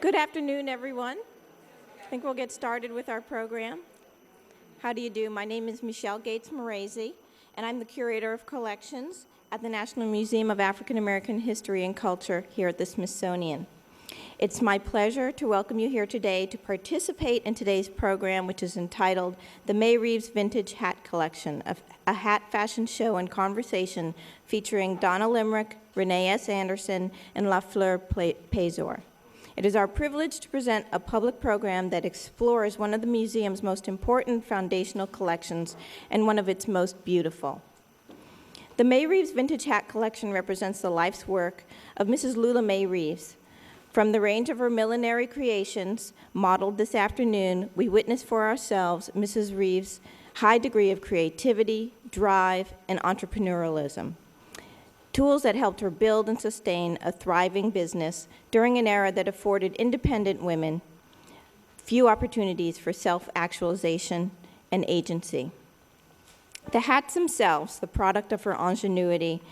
Good afternoon, everyone. I think we'll get started with our program. How do you do? My name is Michelle Gates-Morezi, and I'm the Curator of Collections at the National Museum of African American History and Culture here at the Smithsonian. It's my pleasure to welcome you here today to participate in today's program, which is entitled The Mae Reeves Vintage Hat Collection, a hat fashion show and conversation featuring Donna Limerick, Reneé S. and LaFleur Paysour. It is our privilege to present a public program that explores one of the museum's most important foundational collections and one of its most beautiful. The Mae Reeves Vintage Hat Collection represents the life's work of Mrs. Lula Mae Reeves. From the range of her millinery creations, modeled this afternoon, we witness for ourselves Mrs. Reeves' high degree of creativity, drive, and entrepreneurialism. Tools that helped her build and sustain a thriving business during an era that afforded independent women few opportunities for self-actualization and agency. The hats themselves, the product of her ingenuity,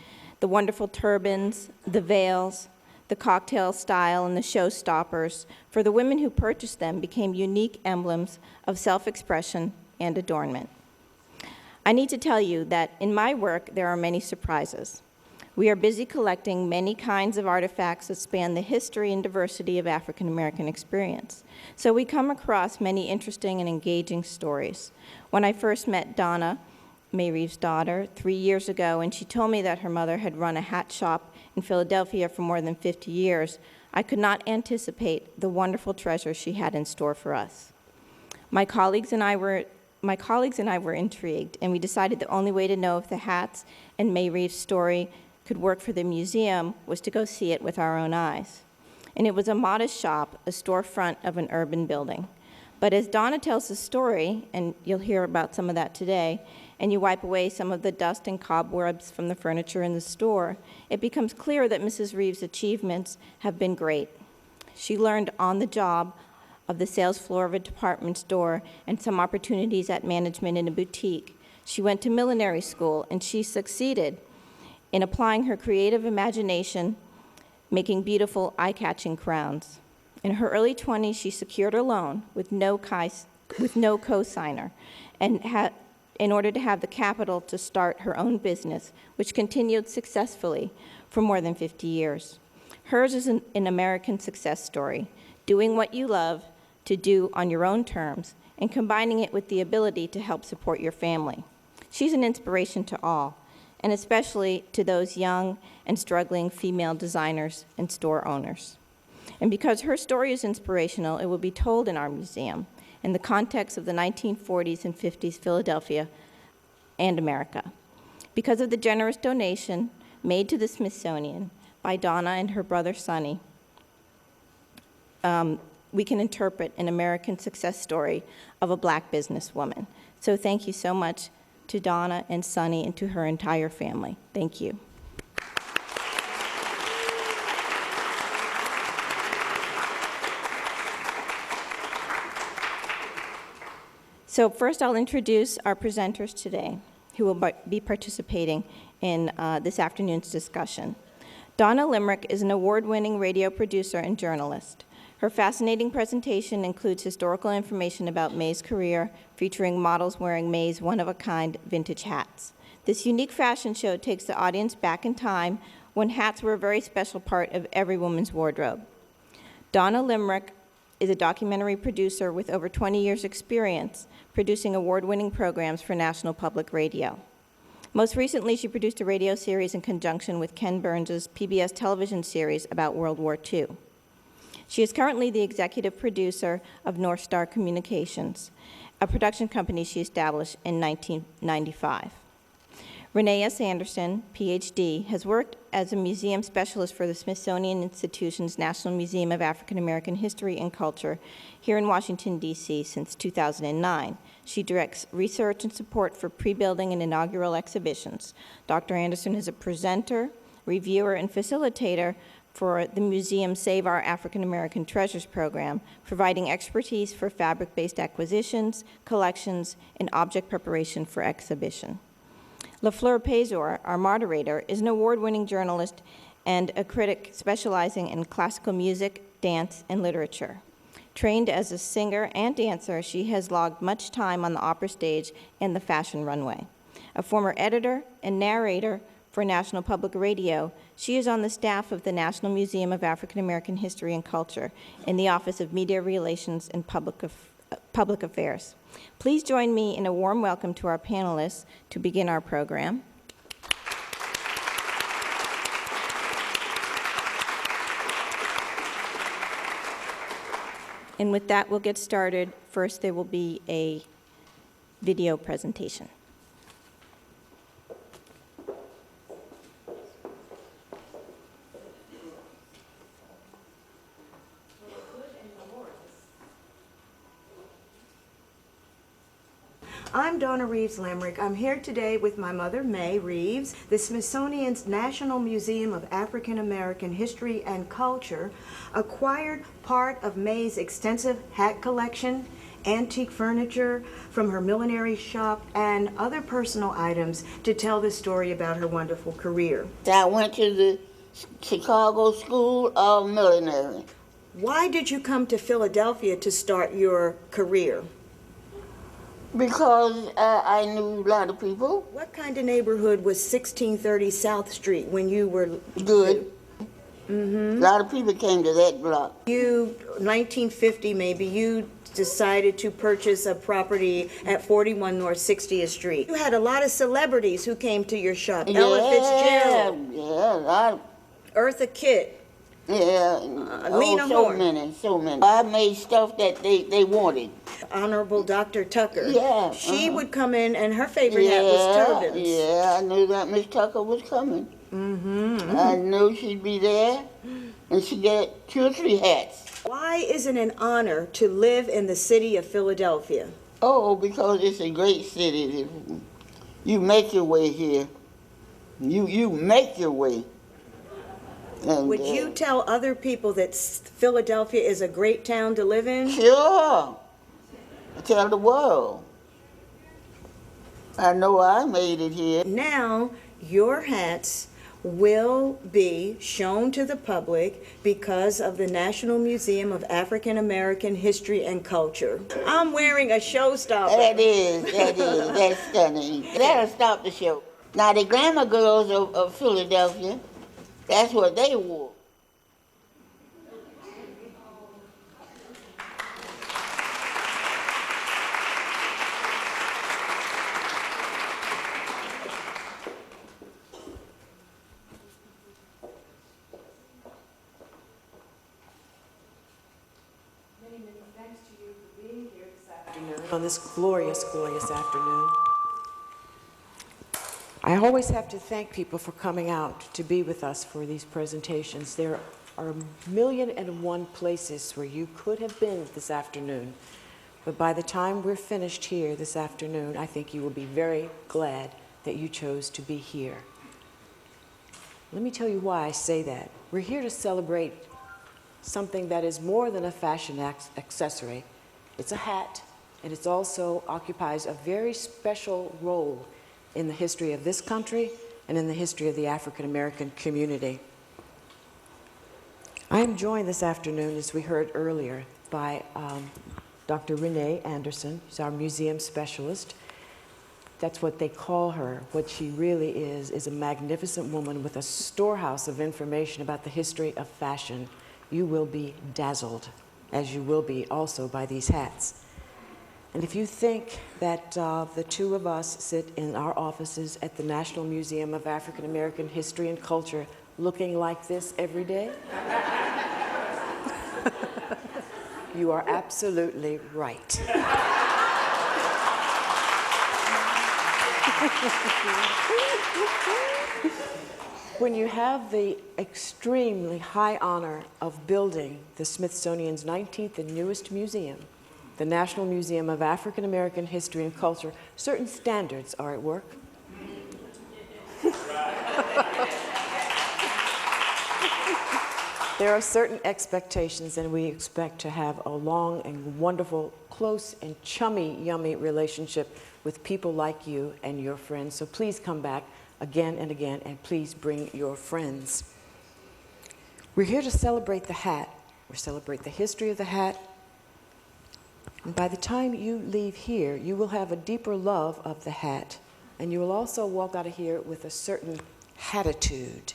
the wonderful turbans, the veils, the cocktail style, and the showstoppers, for the women who purchased them, became unique emblems of self-expression and adornment. I need to tell you that in my work, there are many surprises. We are busy collecting many kinds of artifacts that span the history and diversity of African American experience. So we come across many interesting and engaging stories. When I first met Donna, Mae Reeves' daughter, 3 years ago, and she told me that her mother had run a hat shop in Philadelphia for more than 50 years, I could not anticipate the wonderful treasure she had in store for us. My colleagues and I were intrigued, and we decided the only way to know if the hats and Mae Reeves' story could work for the museum was to go see it with our own eyes. And it was a modest shop, a storefront of an urban building. But as Donna tells the story, and you'll hear about some of that today, and you wipe away some of the dust and cobwebs from the furniture in the store, it becomes clear that Mrs. Reeves' achievements have been great. She learned on the job of the sales floor of a department store and some opportunities at management in a boutique. She went to millinery school, and she succeeded in applying her creative imagination, making beautiful, eye-catching crowns. In her early 20s, she secured a loan with no co-signer, and in order to have the capital to start her own business, which continued successfully for more than 50 years. Hers is an American success story, doing what you love to do on your own terms and combining it with the ability to help support your family. She's an inspiration to all, and especially to those young and struggling female designers and store owners. And because her story is inspirational, it will be told in our museum in the context of the 1940s and 50s Philadelphia and America. Because of the generous donation made to the Smithsonian by Donna and her brother Sonny, we can interpret an American success story of a Black businesswoman. So thank you so much to Donna and Sonny and to her entire family. Thank you. So first I'll introduce our presenters today who will be participating in this afternoon's discussion. Donna Limerick is an award-winning radio producer and journalist. Her fascinating presentation includes historical information about Mae's career, featuring models wearing Mae's one-of-a-kind vintage hats. This unique fashion show takes the audience back in time when hats were a very special part of every woman's wardrobe. Donna Limerick is a documentary producer with over 20 years' experience producing award-winning programs for National Public Radio. Most recently, she produced a radio series in conjunction with Ken Burns' PBS television series about World War II. She is currently the executive producer of North Star Communications, a production company she established in 1995. Reneé S. Ph.D., has worked as a museum specialist for the Smithsonian Institution's National Museum of African American History and Culture here in Washington, D.C. since 2009. She directs research and support for pre-building and inaugural exhibitions. Dr. Anderson is a presenter, reviewer, and facilitator for the museum's Save Our African American Treasures program, providing expertise for fabric-based acquisitions, collections, and object preparation for exhibition. LaFleur Paysour, our moderator, is an award-winning journalist and a critic specializing in classical music, dance, and literature. Trained as a singer and dancer, she has logged much time on the opera stage and the fashion runway. A former editor and narrator for National Public Radio, she is on the staff of the National Museum of African American History and Culture in the Office of Media Relations and Public Affairs. Please join me in a warm welcome to our panelists to begin our program. And with that, we'll get started. First, there will be a video presentation. I'm Donna Limerick. I'm here today with my mother, Mae Reeves. The Smithsonian's National Museum of African American History and Culture acquired part of Mae's extensive hat collection, antique furniture from her millinery shop, and other personal items to tell the story about her wonderful career. I went to the Chicago School of Millinery. Why did you come to Philadelphia to start your career? Because I knew a lot of people. What kind of neighborhood was 1630 South Street when you were Good. A lot of people came to that block. You, 1950 maybe, you decided to purchase a property at 41 North 60th Street. You had a lot of celebrities who came to your shop. Ella Fitzgerald. Yeah, a lot. Eartha Kitt. Yeah. Lena Horne. So many. I made stuff that they wanted. Honorable Dr. Tucker. Yeah. She would come in, and her favorite hat was turbans. Yeah, I knew that Miss Tucker was coming. I knew she'd be there, and she'd get 2 or 3 hats. Why is it an honor to live in the city of Philadelphia? Oh, because it's a great city. You make your way here. You make your way. And, Would you tell other people that Philadelphia is a great town to live in? Sure. I tell the world. I know I made it here. Now, your hats will be shown to the public because of the National Museum of African American History and Culture. I'm wearing a showstopper. That is. That's stunning. That'll stop the show. Now, the glamour girls of Philadelphia, that's what they wore. On this glorious, glorious afternoon. I always have to thank people for coming out to be with us for these presentations. There are 1,000,001 places where you could have been this afternoon, but by the time we're finished here this afternoon, I think you will be very glad that you chose to be here. Let me tell you why I say that. We're here to celebrate something that is more than a fashion accessory. It's a hat, and it also occupies a very special role in the history of this country and in the history of the African American community. I am joined this afternoon, as we heard earlier, by Dr. Reneé Anderson. She's our museum specialist. That's what they call her. What she really is a magnificent woman with a storehouse of information about the history of fashion. You will be dazzled, as you will be also by these hats. And if you think that the two of us sit in our offices at the National Museum of African American History and Culture looking like this every day, you are absolutely right. When you have the extremely high honor of building the Smithsonian's 19th and newest museum, the National Museum of African American History and Culture, certain standards are at work. There are certain expectations, and we expect to have a long and wonderful, close and chummy, yummy relationship with people like you and your friends. So please come back again and again, and please bring your friends. We're here to celebrate the hat. We celebrate the history of the hat. And by the time you leave here, you will have a deeper love of the hat. And you will also walk out of here with a certain hatitude.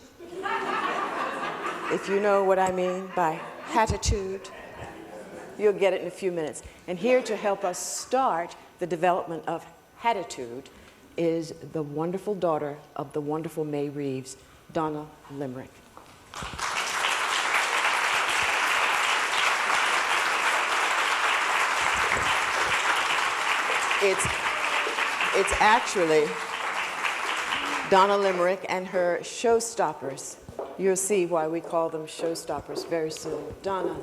If you know what I mean by hatitude, you'll get it in a few minutes. And here to help us start the development of hatitude is the wonderful daughter of the wonderful Mae Reeves, Donna Limerick. It's actually Donna Limerick and her Showstoppers. You'll see why we call them Showstoppers very soon. Donna,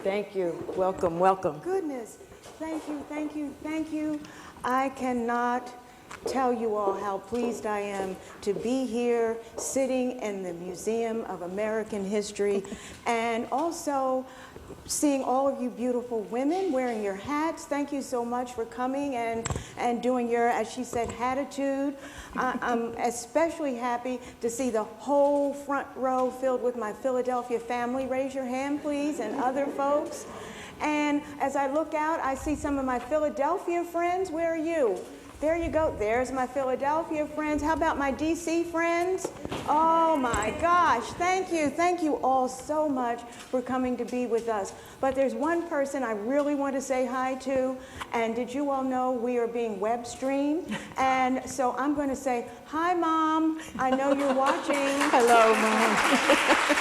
thank you. Welcome, welcome. Goodness, thank you, thank you, thank you. I cannot tell you all how pleased I am to be here sitting in the Museum of American History and also seeing all of you beautiful women wearing your hats. Thank you so much for coming and doing your, as she said, hatitude. I'm especially happy to see the whole front row filled with my Philadelphia family. Raise your hand, please, and other folks. And as I look out, I see some of my Philadelphia friends. Where are you? There you go. There's my Philadelphia friends. How about my DC friends? Oh my gosh. Thank you. Thank you all so much for coming to be with us. But there's one person I really want to say hi to. And did you all know we are being web streamed? And so I'm going to say, hi, Mom. I know you're watching. Hello, Mom.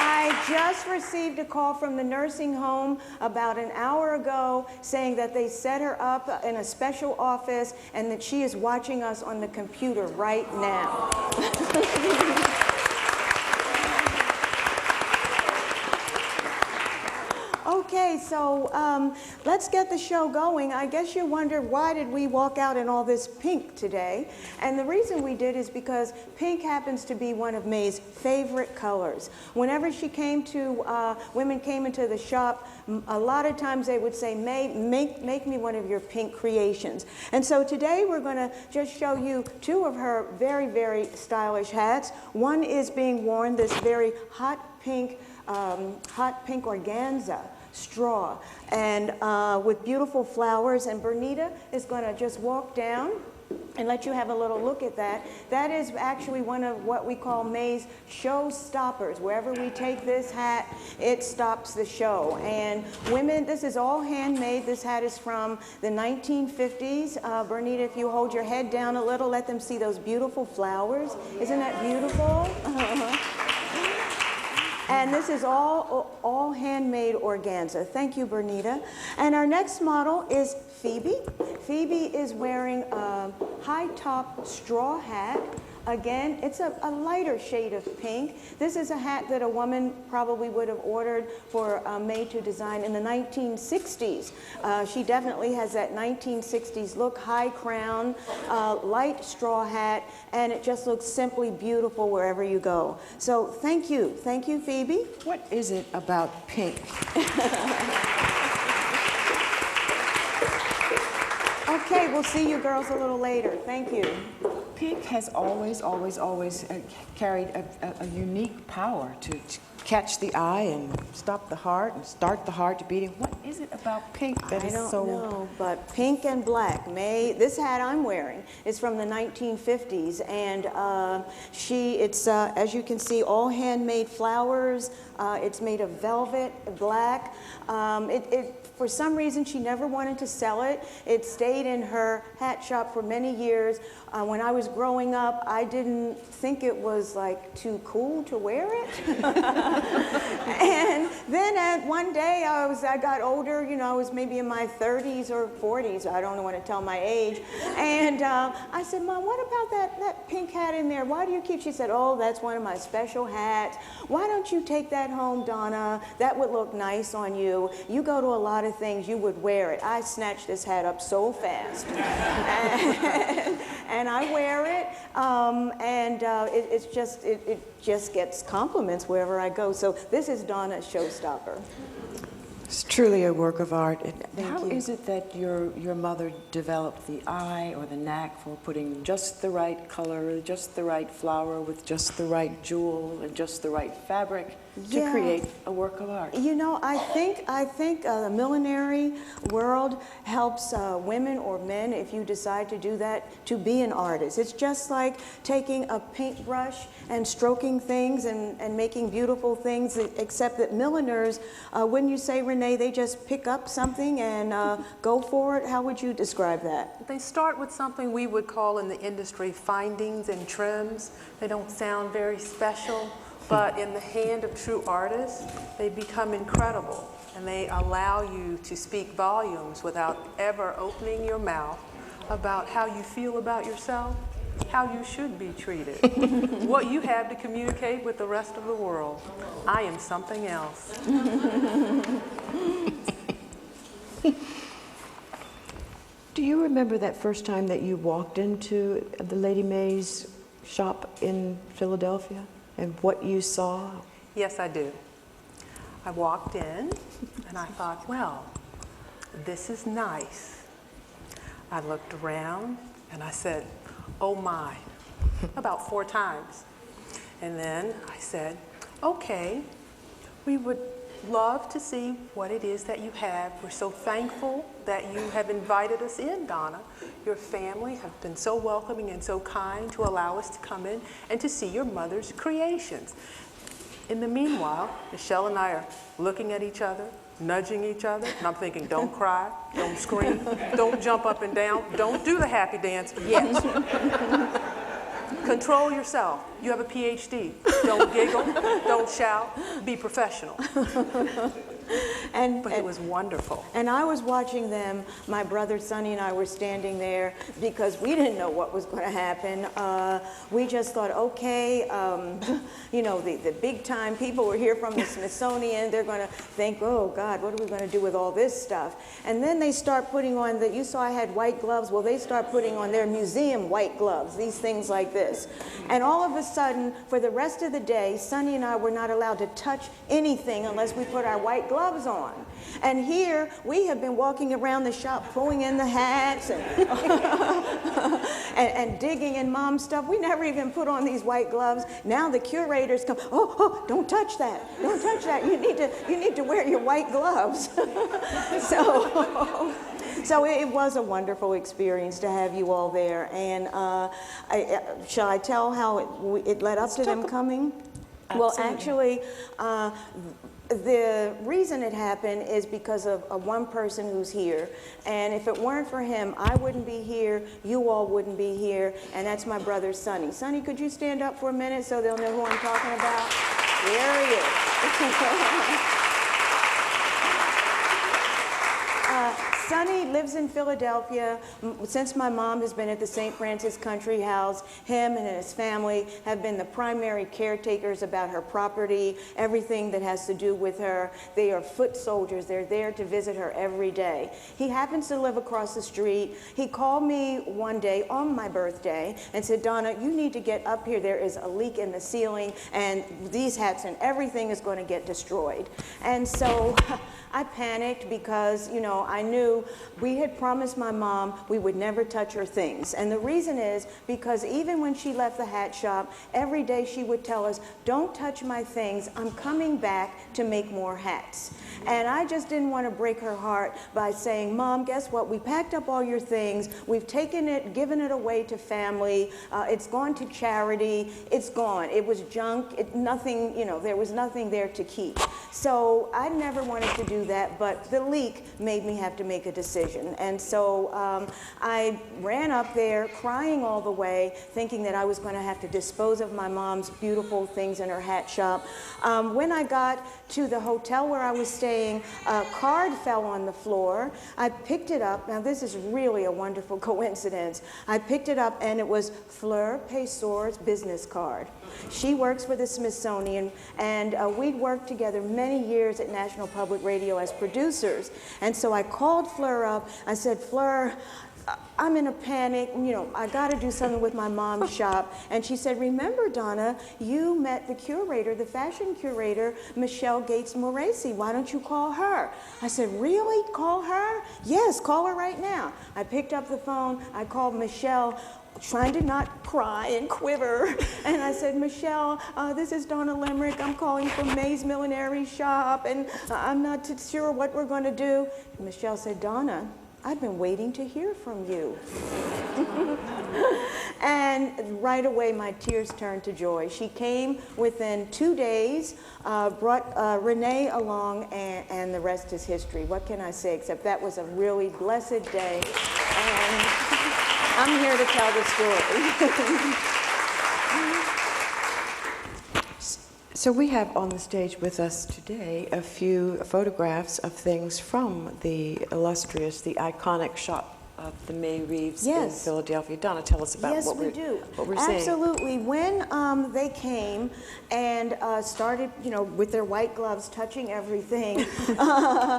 I just received a call from the nursing home about an hour ago saying that they set her up in a special office and that she is watching us on the computer right now. Okay, so let's get the show going. I guess you wonder, why did we walk out in all this pink today? And the reason we did is because pink happens to be one of Mae's favorite colors. Whenever she came to, women came into the shop, a lot of times they would say, Mae, make me one of your pink creations. And so today we're going to just show you two of her very, very stylish hats. One is being worn, this very hot pink organza straw, and with beautiful flowers. And Bernita is going to just walk down and let you have a little look at that. That is actually one of what we call Mae's showstoppers. Wherever we take this hat, it stops the show. And women, this is all handmade. This hat is from the 1950s. Bernita, if you hold your head down a little, let them see those beautiful flowers. Isn't that beautiful? And this is all handmade organza. Thank you, Bernita. And our next model is Phoebe. Phoebe is wearing a high-top straw hat. Again, it's a lighter shade of pink. This is a hat that a woman probably would have ordered for Mae to design in the 1960s. She definitely has that 1960s look, high crown, light straw hat, and it just looks simply beautiful wherever you go. So thank you, Phoebe. What is it about pink? Okay, we'll see you girls a little later. Thank you. Pink has always carried a unique power to catch the eye and stop the heart and start the heart beating. What is it about pink that is so... I don't know, but pink and black. Mae, this hat I'm wearing is from the 1950s, and it's as you can see, all handmade flowers. It's made of velvet, black. For some reason, she never wanted to sell it. It stayed in her hat shop for many years. When I was growing up, I didn't think it was like too cool to wear it. And then one day I got older, you know, I was maybe in my 30s or 40s. I don't want to tell my age. And I said, Mom, what about that pink hat in there? Why do you keep? She said, oh, that's one of my special hats. Why don't you take that home, Donna? That would look nice on you. You go to a lot of things, you would wear it. I snatched this hat up so fast. And I wear it, it just gets compliments wherever I go. So this is Donna's Showstopper. It's truly a work of art. And how you. is it that your mother developed the eye or the knack for putting just the right color, just the right flower with just the right jewel and just the right fabric to create a work of art? You know, I think the millinery world helps women or men, if you decide to do that, to be an artist. It's just like taking a paintbrush and stroking things and making beautiful things, except that milliners, wouldn't you say, Reneé, they just pick up something and go for it? How would you describe that? They start with something we would call in the industry findings and trims. They don't sound very special, but in the hand of true artists, they become incredible, and they allow you to speak volumes without ever opening your mouth about how you feel about yourself, how you should be treated, what you have to communicate with the rest of the world. I am something else. Do you remember that first time that you walked into the Lady Mae's shop in Philadelphia and what you saw? Yes, I do. I walked in and I thought, well, this is nice. I looked around and I said, oh my, about 4 times. And then I said, okay, we would love to see what it is that you have. We're so thankful that you have invited us in, Donna. Your family have been so welcoming and so kind to allow us to come in and to see your mother's creations. In the meanwhile, Michelle and I are looking at each other, nudging each other, and I'm thinking, don't cry, don't scream, don't jump up and down, don't do the happy dance yet. Control yourself. You have a Ph.D. Don't giggle, don't shout, be professional. But it was wonderful. And I was watching them. My brother Sonny and I were standing there because we didn't know what was going to happen. We just thought, okay, you know, the big time people were here from the Smithsonian. They're going to think, oh God, what are we going to do with all this stuff? And then they start putting on you saw I had white gloves. Well, they start putting on their museum white gloves, these things like this. And all of a sudden, for the rest of the day, Sonny and I were not allowed to touch anything unless we put our white gloves on. And here we have been walking around the shop pulling in the hats and, and digging in Mom's stuff. We never even put on these white gloves. Now the curators come, oh, don't touch that. Don't touch that. You need to wear your white gloves. So it was a wonderful experience to have you all there. And shall I tell how it led up to them coming? Well, actually, the reason it happened is because of one person who's here. And if it weren't for him, I wouldn't be here, you all wouldn't be here, and that's my brother, Sonny. Sonny, could you stand up for a minute so they'll know who I'm talking about? There he is. Sonny lives in Philadelphia. Since my mom has been at the St. Francis Country House, him and his family have been the primary caretakers about her property, everything that has to do with her. They are foot soldiers. They're there to visit her every day. He happens to live across the street. He called me one day on my birthday and said, Donna, you need to get up here. There is a leak in the ceiling, and these hats and everything is going to get destroyed. And so I panicked because, you know, I knew we had promised my mom we would never touch her things. And the reason is because even when she left the hat shop, every day she would tell us, don't touch my things. I'm coming back to make more hats. And I just didn't want to break her heart by saying, Mom, guess what? We packed up all your things. We've taken it, given it away to family. It's gone to charity. It's gone. It was junk. Nothing, you know, there was nothing there to keep. So I never wanted to do that, but the leak made me have to make a decision. And so I ran up there crying all the way, thinking that I was going to have to dispose of my mom's beautiful things in her hat shop. When I got to the hotel where I was staying, a card fell on the floor. I picked it up. Now this is really a wonderful coincidence. I picked it up and it was LaFleur Paysour's business card. She works for the Smithsonian, and we'd worked together many years at National Public Radio as producers. And so I called Fleur up. I said, Fleur, I'm in a panic, you know, I got to do something with my mom's shop. And she said, remember, Donna, you met the curator, the fashion curator, Michelle Gates Moresi. Why don't you call her? I said, really? Call her? Yes, call her right now. I picked up the phone. I called Michelle, trying to not cry and quiver. And I said, Michelle, this is Donna Limerick. I'm calling from Mae's Millinery Shop, and I'm not too sure what we're going to do. And Michelle said, Donna, I've been waiting to hear from you. And right away, my tears turned to joy. She came within 2 days, brought Reneé along, and the rest is history. What can I say, except that was a really blessed day. And I'm here to tell the story. So we have on the stage with us today a few photographs of things from the illustrious, the iconic shop of the Mae Reeves in Philadelphia. Donna, tell us about what we're seeing. Absolutely. When they came and started, you know, with their white gloves touching everything.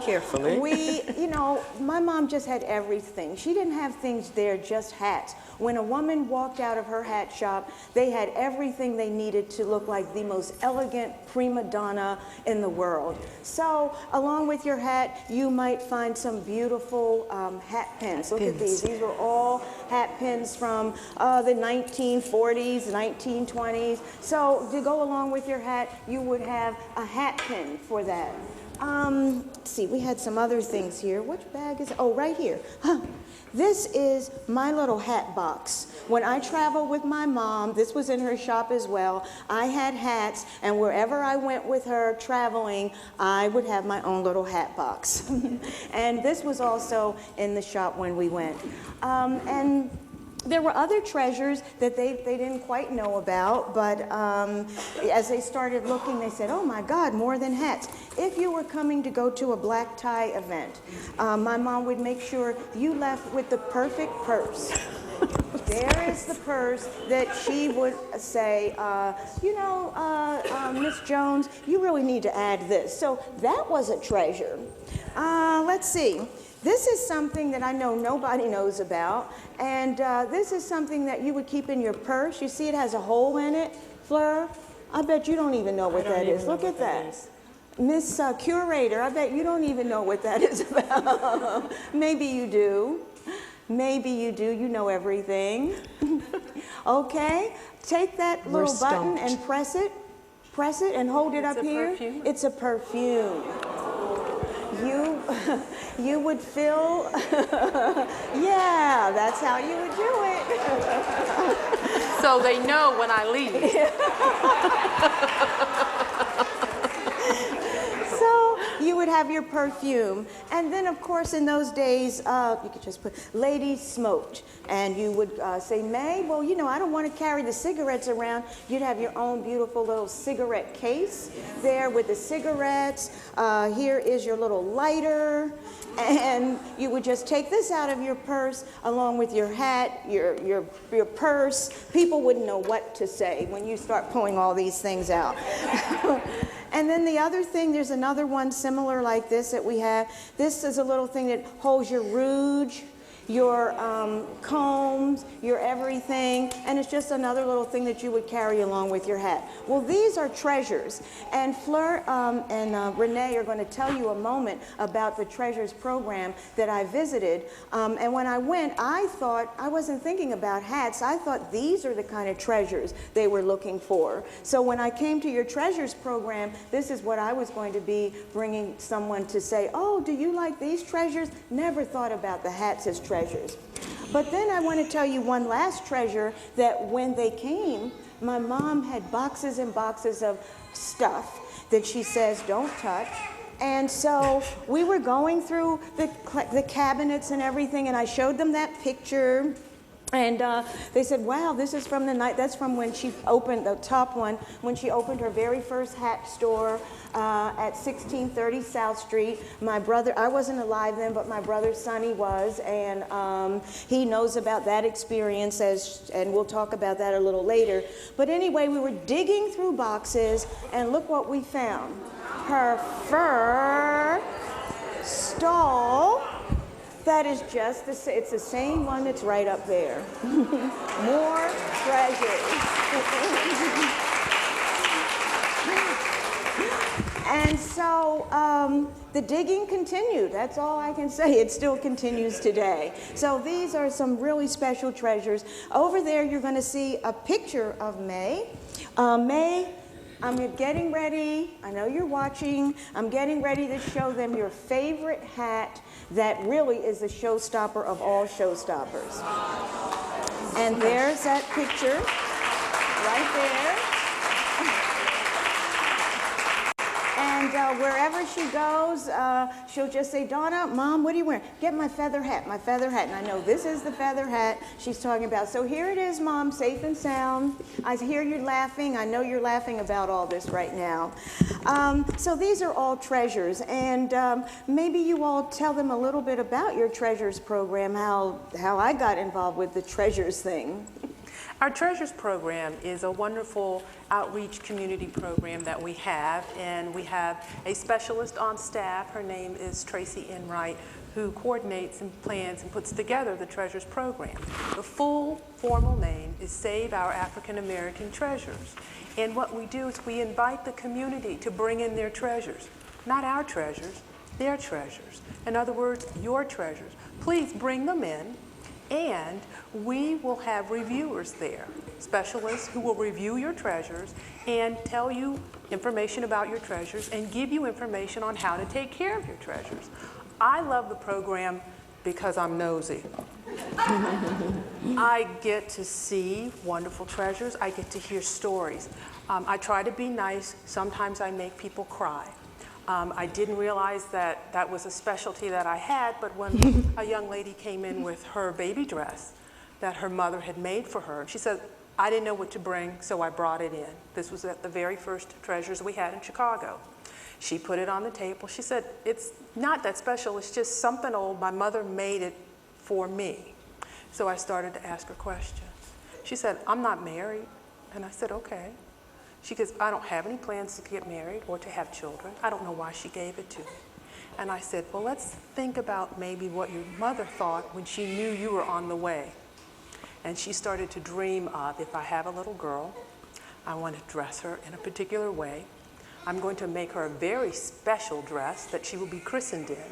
Carefully. You know, my mom just had everything. She didn't have things there, just hats. When a woman walked out of her hat shop, they had everything they needed to look like the most elegant prima donna in the world. So, along with your hat, you might find some beautiful hat pins. Look at these. These were all hat pins from the 1940s, 1920s. So, to go along with your hat, you would have a hat pin for that. Let's see, we had some other things here. Which bag is, oh, right here. Huh. This is my little hat box. When I traveled with my mom, this was in her shop as well, I had hats, and wherever I went with her traveling, I would have my own little hat box. And this was also in the shop when we went. And there were other treasures that they didn't quite know about, but as they started looking, they said, oh my God, more than hats. If you were coming to go to a black tie event, my mom would make sure you left with the perfect purse. There is the purse that she would say, you know, Miss Jones, you really need to add this. So that was a treasure. Let's see. This is something that I know nobody knows about, and this is something that you would keep in your purse. You see it has a hole in it, Fleur? I bet you don't even know what that is. Look at that. Miss Curator, I bet you don't even know what that is about. Maybe you do. Maybe you do. You know everything. Okay, take that little button and press it and hold it up here. Perfume? It's a perfume. You would fill, yeah, that's how you would do it. So they know when I leave. So you would have your perfume. And then, of course, in those days, you could just put, ladies smoked. And you would say, Mae, well, you know, I don't want to carry the cigarettes around. You'd have your own beautiful little cigarette case there with the cigarettes. Here is your little lighter. And you would just take this out of your purse along with your hat, your purse. People wouldn't know what to say when you start pulling all these things out. And then the other thing, there's another one similar like this that we have. This is a little thing that holds your rouge, your combs, your everything, and it's just another little thing that you would carry along with your hat. Well, these are treasures, and Fleur and Reneé are going to tell you a moment about the Treasures program that I visited, and when I went, I thought, I wasn't thinking about hats, I thought these are the kind of treasures they were looking for. So when I came to your Treasures program, this is what I was going to be bringing someone to say, oh, do you like these treasures? Never thought about the hats as treasures. But then I want to tell you one last treasure that when they came, my mom had boxes and boxes of stuff that she says don't touch. And so we were going through the cabinets and everything, and I showed them that picture. And they said, wow, this is from the night, that's from when she opened, the top one, when she opened her very first hat store at 1630 South Street. My brother, I wasn't alive then, but my brother Sonny was, and he knows about that experience, and we'll talk about that a little later. But anyway, we were digging through boxes, and look what we found. Her fur stole That is just it's the same one that's right up there. More treasures. And so the digging continued. That's all I can say. It still continues today. So these are some really special treasures. Over there, you're going to see a picture of Mae. Mae, I'm getting ready. I know you're watching. I'm getting ready to show them your favorite hat that really is the showstopper of all showstoppers. And there's that picture right there. And wherever she goes, she'll just say, Donna, Mom, what are you wearing? Get my feather hat, my feather hat. And I know this is the feather hat she's talking about. So here it is, Mom, safe and sound. I hear you laughing. I know you're laughing about all this right now. So these are all treasures. And maybe you all tell them a little bit about your treasures program, how I got involved with the treasures thing. Our Treasures program is a wonderful outreach community program that we have, and we have a specialist on staff. Her name is Tracy Enright, who coordinates and plans and puts together the Treasures program. The full formal name is Save Our African American Treasures. And what we do is we invite the community to bring in their treasures. Not our treasures, their treasures. In other words, your treasures. Please bring them in. And we will have reviewers there, specialists who will review your treasures and tell you information about your treasures and give you information on how to take care of your treasures. I love the program because I'm nosy. I get to see wonderful treasures. I get to hear stories. I try to be nice. Sometimes I make people cry. I didn't realize that that was a specialty that I had, but when a young lady came in with her baby dress that her mother had made for her, she said, I didn't know what to bring, so I brought it in. This was at the very first treasures we had in Chicago. She put it on the table. She said, it's not that special, it's just something old. My mother made it for me. So I started to ask her questions. She said, I'm not married. And I said, okay. She goes, I don't have any plans to get married or to have children. I don't know why she gave it to me. And I said, well, let's think about maybe what your mother thought when she knew you were on the way. And she started to dream of, if I have a little girl, I want to dress her in a particular way. I'm going to make her a very special dress that she will be christened in.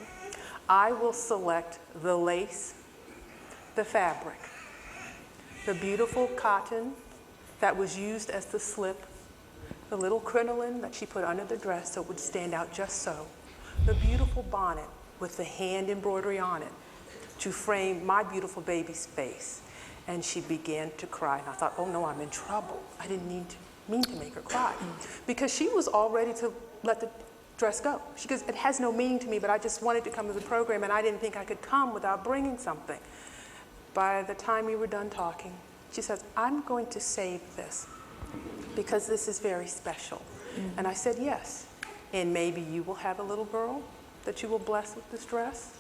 I will select the lace, the fabric, the beautiful cotton that was used as the slip, the little crinoline that she put under the dress so it would stand out just so, the beautiful bonnet with the hand embroidery on it to frame my beautiful baby's face. And she began to cry. And I thought, oh no, I'm in trouble. I didn't mean to make her cry. Because she was all ready to let the dress go. She goes, it has no meaning to me, but I just wanted to come to the program and I didn't think I could come without bringing something. By the time we were done talking, she says, I'm going to save this, because this is very special. And I said, yes. And maybe you will have a little girl that you will bless with this dress,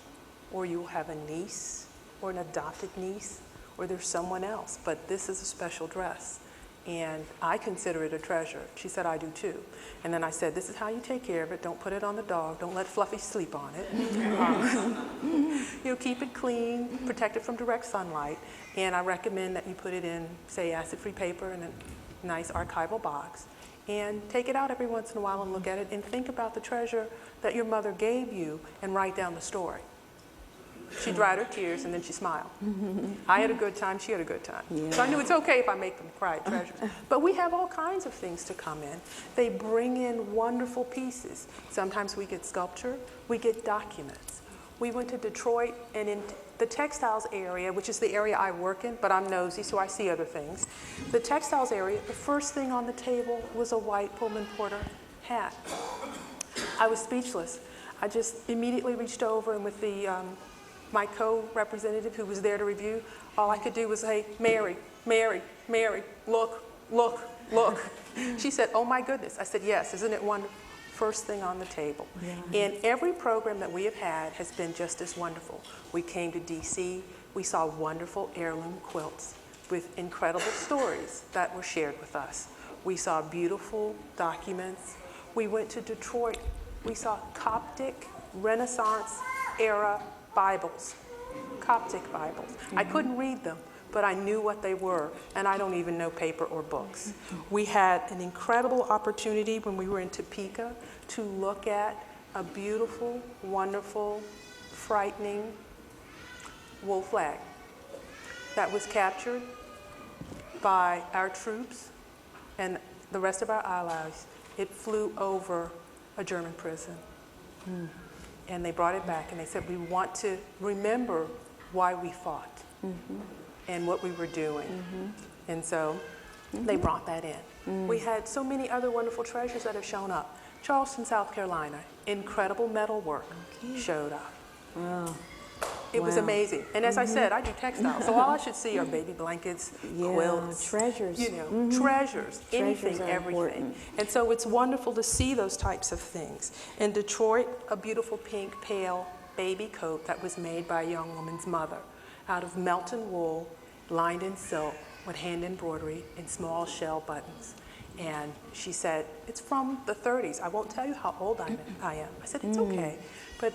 or you will have a niece or an adopted niece, or there's someone else, but this is a special dress. And I consider it a treasure. She said, I do too. And then I said, this is how you take care of it. Don't put it on the dog. Don't let Fluffy sleep on it. Keep it clean, protect it from direct sunlight. And I recommend that you put it in, say, acid-free paper in a nice archival box, and take it out every once in a while and look at it and think about the treasure that your mother gave you and write down the story. She dried her tears and then she smiled. I had a good time, she had a good time. Yeah. So I knew it's okay if I make them cry at treasures. But we have all kinds of things to come in. They bring in wonderful pieces. Sometimes we get sculpture, we get documents. We went to Detroit, and in the textiles area, which is the area I work in, but I'm nosy, so I see other things. The textiles area, the first thing on the table was a white Pullman Porter hat. I was speechless. I just immediately reached over, and with the my co-representative who was there to review, all I could do was say, Mary, Mary, Mary, look, look, look. She said, oh my goodness. I said, yes, isn't it wonderful? First thing on the table. Yeah. And every program that we have had has been just as wonderful. We came to DC, we saw wonderful heirloom quilts with incredible stories that were shared with us. We saw beautiful documents. We went to Detroit, we saw Coptic Renaissance era Bibles. Coptic Bibles. I couldn't read them, but I knew what they were, and I don't even know paper or books. We had an incredible opportunity when we were in Topeka to look at a beautiful, wonderful, frightening wool flag that was captured by our troops and the rest of our allies. It flew over a German prison. And they brought it back and they said, we want to remember why we fought and what we were doing. And so they brought that in. We had so many other wonderful treasures that have shown up. Charleston, South Carolina, incredible metalwork showed up. Wow. It was amazing. And as I said, I do textiles, so all I should see are baby blankets, quilts, treasures. you know, treasures, anything, are everything. important. And so it's wonderful to see those types of things. In Detroit, a beautiful pink, pale baby coat that was made by a young woman's mother out of Melton wool, lined in silk with hand embroidery and small shell buttons. And she said, it's from the 30s. I won't tell you how old I am. I said, it's okay. But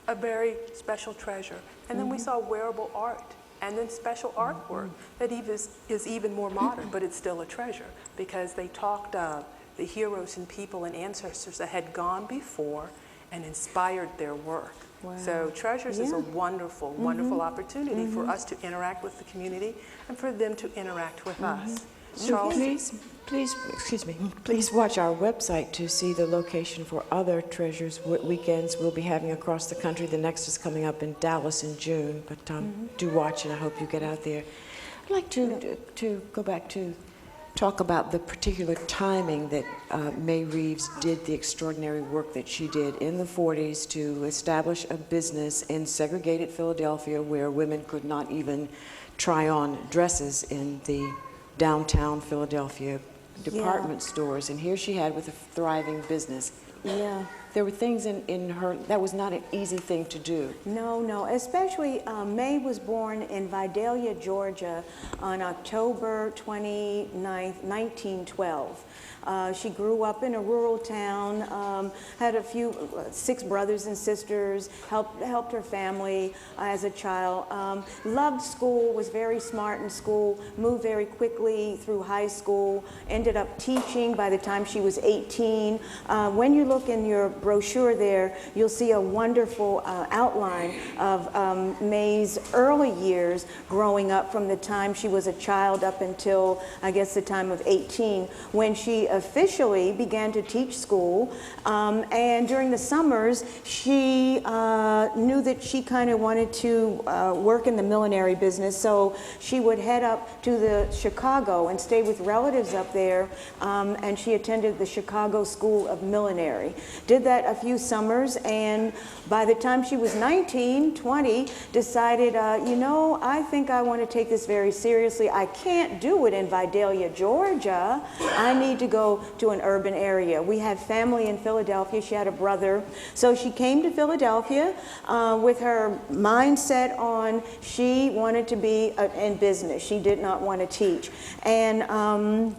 a very special treasure. And then we saw wearable art and then special artwork that is even more modern, but it's still a treasure because they talked of the heroes and people and ancestors that had gone before and inspired their work. Wow. So treasures is a wonderful, wonderful opportunity for us to interact with the community and for them to interact with us. So please watch our website to see the location for other treasures weekends we'll be having across the country. The next is coming up in Dallas in June, but do watch and I hope you get out there. I'd like to go back to talk about the particular timing that Mae Reeves did the extraordinary work that she did in the 40s to establish a business in segregated Philadelphia where women could not even try on dresses in the downtown Philadelphia department stores, and here she had with a thriving business. Yeah. There were things in her, that was not an easy thing to do. No, especially Mae was born in Vidalia, Georgia on October 29th, 1912. She grew up in a rural town, had 6 brothers and sisters, helped her family as a child, loved school, was very smart in school, moved very quickly through high school, ended up teaching by the time she was 18. When you look in your brochure there, you'll see a wonderful outline of Mae's early years growing up from the time she was a child up until, I guess, the time of 18, when she officially began to teach school. And during the summers, she knew that she kind of wanted to work in the millinery business, so she would head up to Chicago and stay with relatives up there, and she attended the Chicago School of Millinery. Did that a few summers, and by the time she was 19, 20, decided, you know, I think I want to take this very seriously. I can't do it in Vidalia, Georgia. I need to go to an urban area. We had family in Philadelphia. She had a brother. So she came to Philadelphia with her mindset on she wanted to be in business. She did not want to teach. And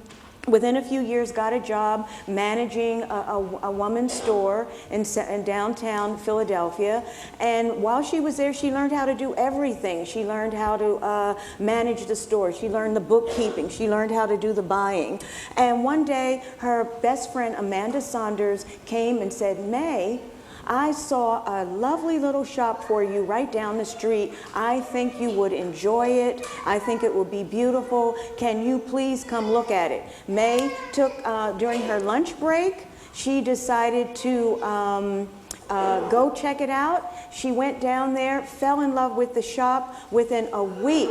within a few years, got a job managing a woman's store in downtown Philadelphia. And while she was there, she learned how to do everything. She learned how to manage the store. She learned the bookkeeping. She learned how to do the buying. And one day, her best friend, Amanda Saunders, came and said, Mae, I saw a lovely little shop for you right down the street. I think you would enjoy it. I think it would be beautiful. Can you please come look at it? Mae took, during her lunch break, she decided to go check it out. She went down there, fell in love with the shop. Within a week,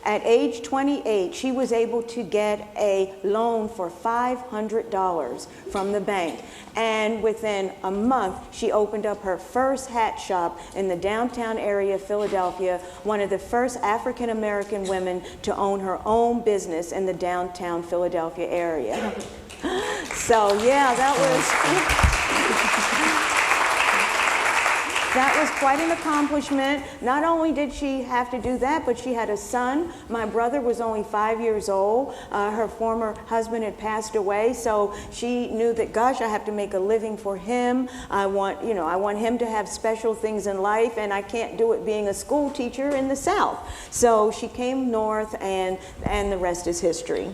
at age 28, she was able to get a loan for $500 from the bank. And within a month, she opened up her first hat shop in the downtown area of Philadelphia, one of the first African-American women to own her own business in the downtown Philadelphia area. So yeah, that was... That was quite an accomplishment. Not only did she have to do that, but she had a son. My brother was only 5 years old. Her former husband had passed away, so she knew that, gosh, I have to make a living for him. I want him to have special things in life, and I can't do it being a school teacher in the South. So she came north, and the rest is history.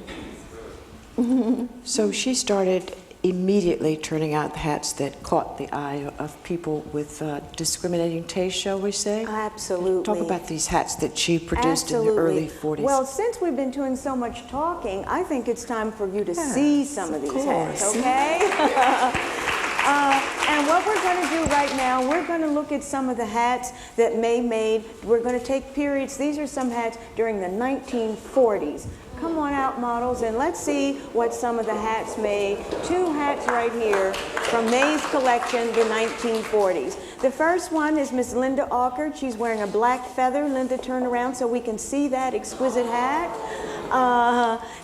So she started immediately turning out hats that caught the eye of people with discriminating taste, shall we say? Absolutely. Talk about these hats that she produced in the early 40s. Well, since we've been doing so much talking, I think it's time for you to see some of these hats, okay? And what we're going to do right now, we're going to look at some of the hats that Mae made. We're going to take periods. These are some hats during the 1940s. Come on out, models, and let's see what some of the hats made. Two hats right here from Mae's collection, the 1940s. The first one is Miss Linda Alkert. She's wearing a black feather. Linda, turn around so we can see that exquisite hat.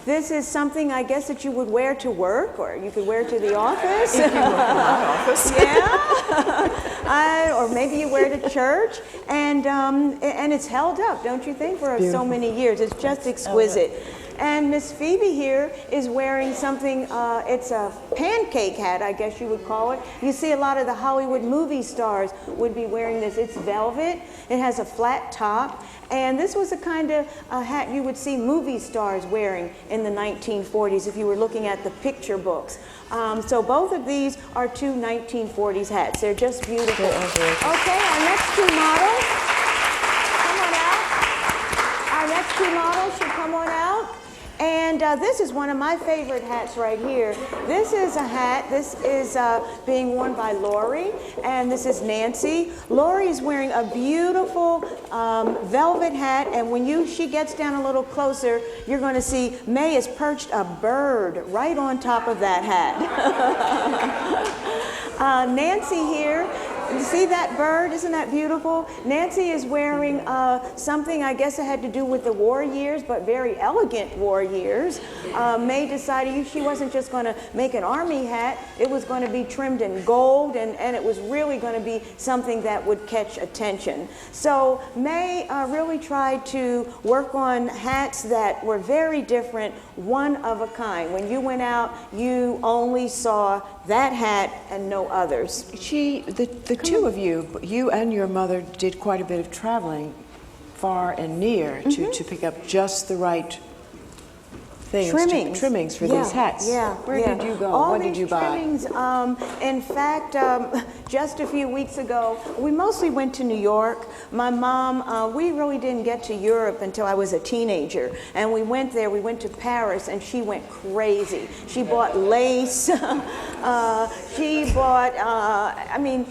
This is something, I guess, that you would wear to work, or you could wear to the office. If you were in my office. Yeah. Or maybe you wear it to church. And it's held up, don't you think, for so many years. It's just exquisite. And Miss Phoebe here is wearing something, it's a pancake hat, I guess you would call it. You see a lot of the Hollywood movie stars would be wearing this. It's velvet, it has a flat top, and this was a kind of hat you would see movie stars wearing in the 1940s if you were looking at the picture books. So both of these are two 1940s hats. They're just beautiful. Okay, our next two models, come on out. Our next two models should come on out. And this is one of my favorite hats right here. This is a hat, this is being worn by Lori, and this is Nancy. Lori is wearing a beautiful velvet hat, and when she gets down a little closer, you're going to see Mae has perched a bird right on top of that hat. Nancy here, you see that bird? Isn't that beautiful? Nancy is wearing something, I guess it had to do with the war years, but very elegant war years. Mae decided she wasn't just going to make an army hat, it was going to be trimmed in gold, and it was really going to be something that would catch attention. So Mae really tried to work on hats that were very different, one of a kind. When you went out, you only saw that hat and no others. The two of you and your mother did quite a bit of traveling far and near to pick up just the right things, trimmings for these hats. Yeah. Where did you go? All what did you buy? Trimmings, in fact, just a few weeks ago, we mostly went to New York. My mom, we really didn't get to Europe until I was a teenager. And we went there, we went to Paris, and she went crazy. She bought lace. She bought,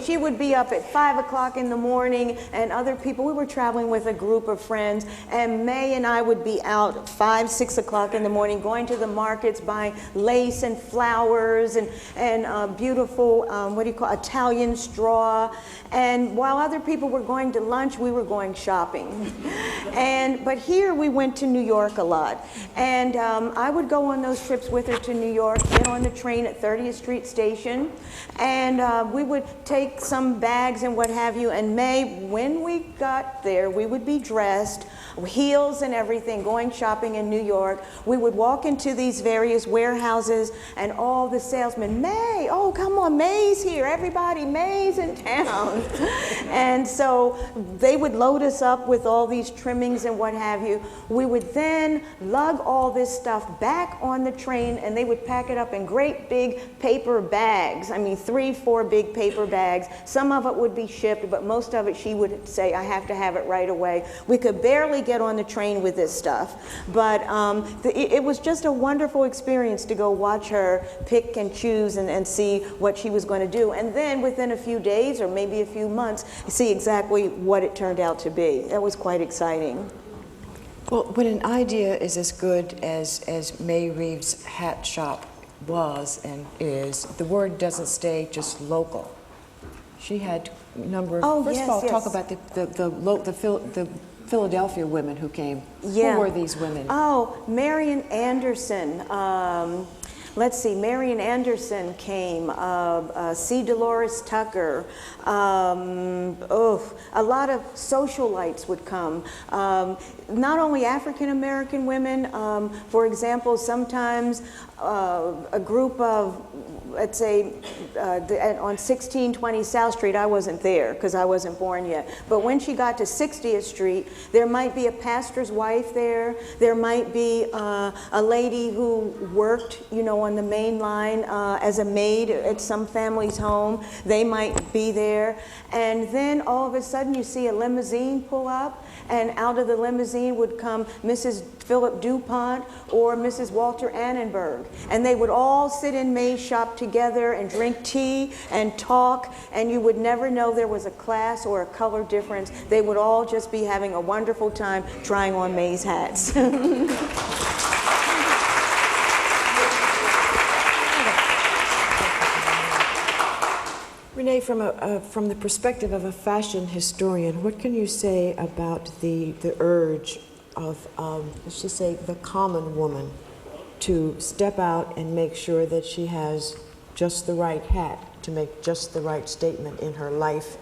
she would be up at 5 o'clock in the morning, and other people, we were traveling with a group of friends, and Mae and I would be out 5, 6 o'clock in the morning, going to the markets, buying lace and flowers and beautiful, Italian straw. And while other people were going to lunch, we were going shopping. But here we went to New York a lot. And I would go on those trips with her to New York, get on the train at 30th Street Station, and we would take some bags and what have you. And Mae, when we got there, we would be dressed, heels and everything, going shopping in New York. We would walk into these various warehouses, and all the salesmen, Mae, oh, come on, Mae's here, everybody, Mae's in town. And so they would load us up with all these trimmings and what have you. We would then lug all this stuff back on the train, and they would pack it up in great big paper bags. 3, 4 big paper bags. Some of it would be shipped, but most of it she would say, I have to have it right away. We could barely get on the train with this stuff. But it was just a wonderful experience to go watch her pick and choose and see what she was going to do. And then within a few days or maybe a few months, see exactly what it turned out to be. That was quite exciting. Well, when an idea is as good as Mae Reeves' hat shop was and is, the word doesn't stay just local. She had a number of, first of all, talk about the Philadelphia women who came. Yeah. Who were these women? Oh, Marian Anderson. let's see, Marian Anderson came, C. Delores Tucker, a lot of socialites would come. Not only African American women, for example, sometimes a group of, let's say, on 1620 South Street, I wasn't there because I wasn't born yet, but when she got to 60th Street, there might be a pastor's wife there, there might be a lady who worked, you know, on the main line as a maid at some family's home, they might be there, and then all of a sudden you see a limousine pull up, and out of the limousine would come Mrs. Philip DuPont or Mrs. Walter Annenberg, and they would all sit in Mae's shop together and drink tea and talk, and you would never know there was a class or a color difference. They would all just be having a wonderful time trying on Mae's hats. Reneé, from the perspective of a fashion historian, what can you say about the urge of, let's just say, the common woman to step out and make sure that she has just the right hat to make just the right statement in her life?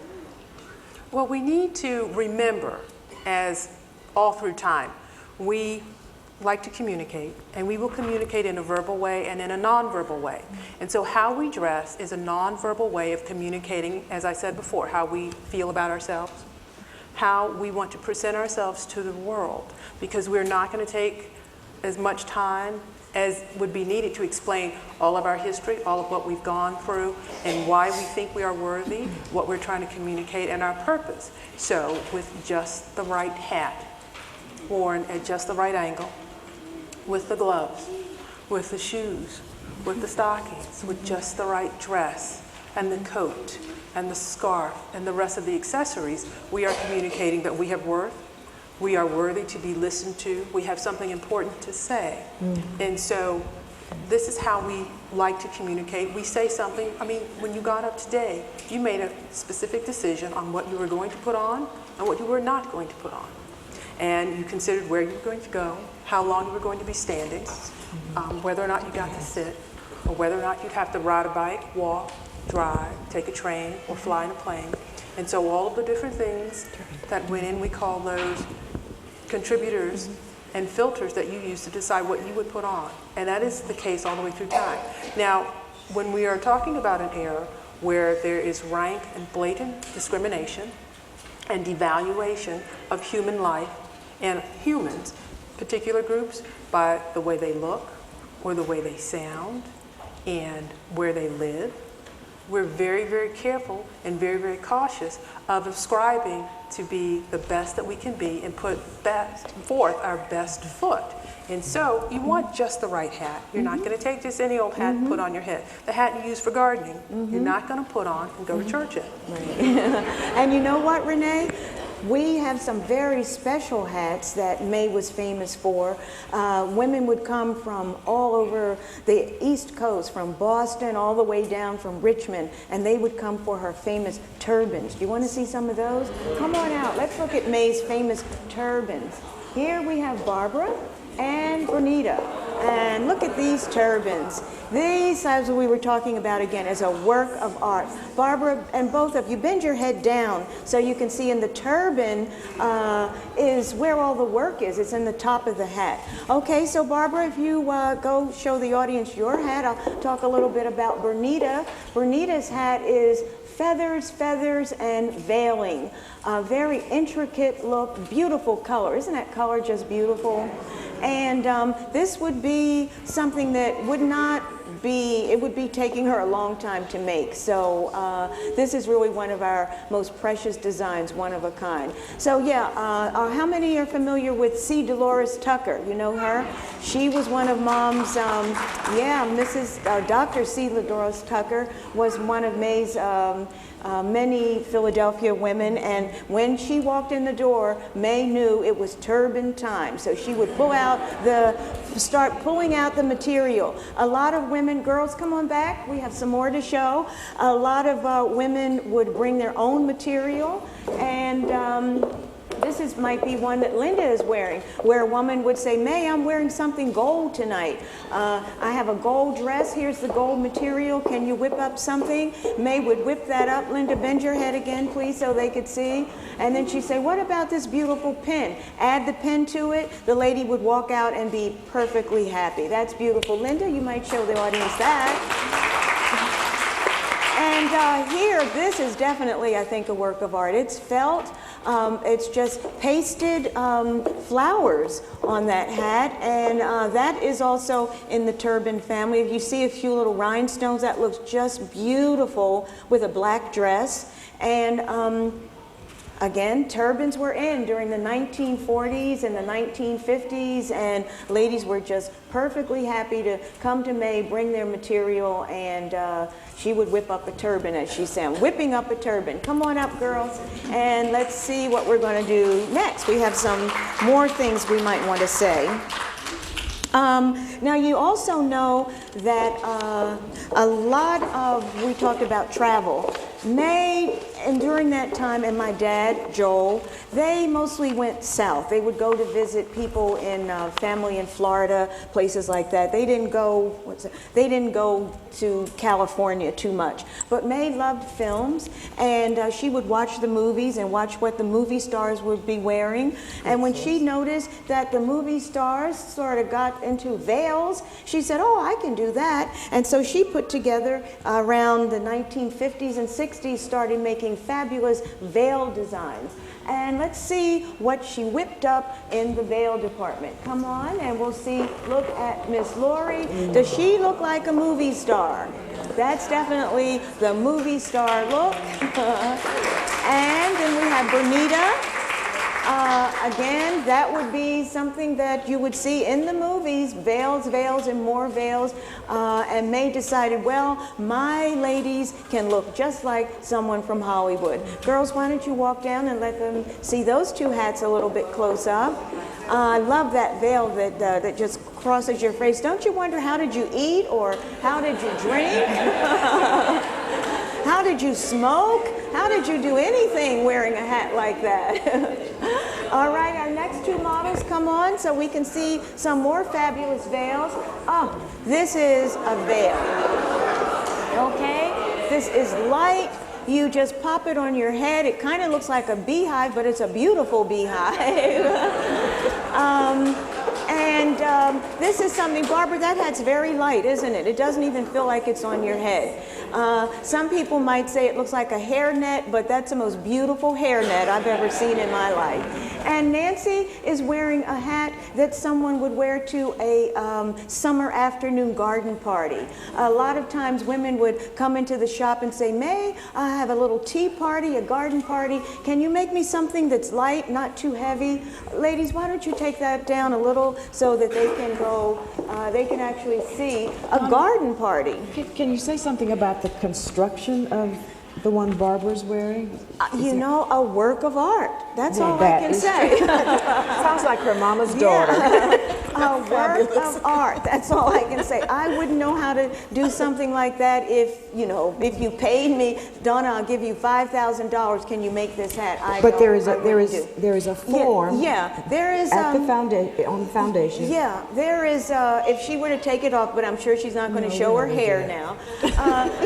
Well, we need to remember, as all through time, we like to communicate, and we will communicate in a verbal way and in a nonverbal way. And so how we dress is a nonverbal way of communicating, as I said before, how we feel about ourselves, how we want to present ourselves to the world, because we're not going to take as much time as would be needed to explain all of our history, all of what we've gone through, and why we think we are worthy, what we're trying to communicate, and our purpose. So with just the right hat, worn at just the right angle, with the gloves, with the shoes, with the stockings, with just the right dress, and the coat, and the scarf, and the rest of the accessories, we are communicating that we have worth, we are worthy to be listened to, we have something important to say. And so this is how we like to communicate. We say something, I mean, when you got up today, you made a specific decision on what you were going to put on and what you were not going to put on. And you considered where you were going to go, how long you were going to be standing, whether or not you got to sit, or whether or not you'd have to ride a bike, walk, drive, take a train, or fly in a plane. And so all of the different things that went in, we call those contributors and filters that you use to decide what you would put on. And that is the case all the way through time. Now, when we are talking about an era where there is rank and blatant discrimination and devaluation of human life and humans, particular groups, by the way they look or the way they sound and where they live, we're very, very careful and very, very cautious of ascribing to be the best that we can be and put forth our best foot. And so you want just the right hat. You're not going to take just any old hat and put on your head. The hat you use for gardening, you're not going to put on and go to church in. Right. And you know what, Reneé? We have some very special hats that Mae was famous for. Women would come from all over the East Coast, from Boston all the way down from Richmond, and they would come for her famous turbans. Do you want to see some of those? Come on out. Let's look at Mae's famous turbans. Here we have Barbara and Bonita. And look at these turbans. These, as we were talking about again, is a work of art. Barbara, and both of you, bend your head down so you can see in the turban is where all the work is. It's in the top of the hat. Okay, so Barbara, if you go show the audience your hat, I'll talk a little bit about Bonita. Bonita's hat is feathers, feathers, and veiling. A very intricate look, beautiful color. Isn't that color just beautiful? And this would be something that would not be, it would be taking her a long time to make. So this is really one of our most precious designs, one of a kind. So yeah, how many are familiar with C. Delores Tucker? You know her? She was one of Mom's, Dr. C. Delores Tucker was one of Mae's many Philadelphia women, and when she walked in the door, Mae knew it was turban time. So she would start pulling out the material. A lot of women, girls, come on back. We have some more to show. A lot of women would bring their own material, and might be one that Linda is wearing, where a woman would say, Mae, I'm wearing something gold tonight. I have a gold dress. Here's the gold material. Can you whip up something? Mae would whip that up. Linda, bend your head again, please, so they could see. And then she'd say, what about this beautiful pin? Add the pin to it. The lady would walk out and be perfectly happy. That's beautiful. Linda, you might show the audience that. And here, this is definitely, I think, a work of art. It's felt. It's just pasted flowers on that hat, and that is also in the turban family. If you see a few little rhinestones, that looks just beautiful with a black dress. And again, turbans were in during the 1940s and the 1950s, and ladies were just perfectly happy to come to Mae, bring their material, and she would whip up a turban, as she said. I'm whipping up a turban. Come on up, girls, and let's see what we're going to do next. We have some more things we might want to say. Now, you also know that a lot of, we talked about travel. Mae, and during that time, and my dad, Joel, they mostly went south. They would go to visit people in family in Florida, places like that. They didn't go, they didn't go to California too much. But Mae loved films, and she would watch the movies and watch what the movie stars would be wearing. And when she noticed that the movie stars sort of got into veils, she said, oh, I can do that. And so she put together around the 1950s and 60s, started making fabulous veil designs. And let's see what she whipped up in the veil department. Come on, and we'll see. Look at Miss Lori. Does she look like a movie star? That's definitely the movie star look. And then we have Bernita. Again, that would be something that you would see in the movies, veils, veils, and more veils. And Mae decided, well, my ladies can look just like someone from Hollywood. Girls, why don't you walk down and let them see those two hats a little bit close up. I love that veil that just crosses your face. Don't you wonder, how did you eat, or how did you drink? How did you smoke? How did you do anything wearing a hat like that? All right, our next two models come on so we can see some more fabulous veils. Oh, this is a veil. Okay, this is light. You just pop it on your head. It kind of looks like a beehive, but it's a beautiful beehive. This is something, Barbara, that hat's very light, isn't it? It doesn't even feel like it's on your head. Some people might say it looks like a hairnet, but that's the most beautiful hairnet I've ever seen in my life. And Nancy is wearing a hat that someone would wear to a summer afternoon garden party. A lot of times women would come into the shop and say, Mae, I have a little tea party, a garden party. Can you make me something that's light, not too heavy? Ladies, why don't you take that down a little so that they can go, they can actually see a garden party. Can you say something about the construction of the one Barbara's wearing? You know, a work of art. That's all I can say. Sounds like her mama's daughter. A work of art. That's all I can say. I wouldn't know how to do something like that if, you know, if you paid me, Donna, I'll give you $5,000. Can you make this hat? But there is a form. Yeah, there is at the on the foundation. Yeah, there is. If she were to take it off, but I'm sure she's not going to show her hair now.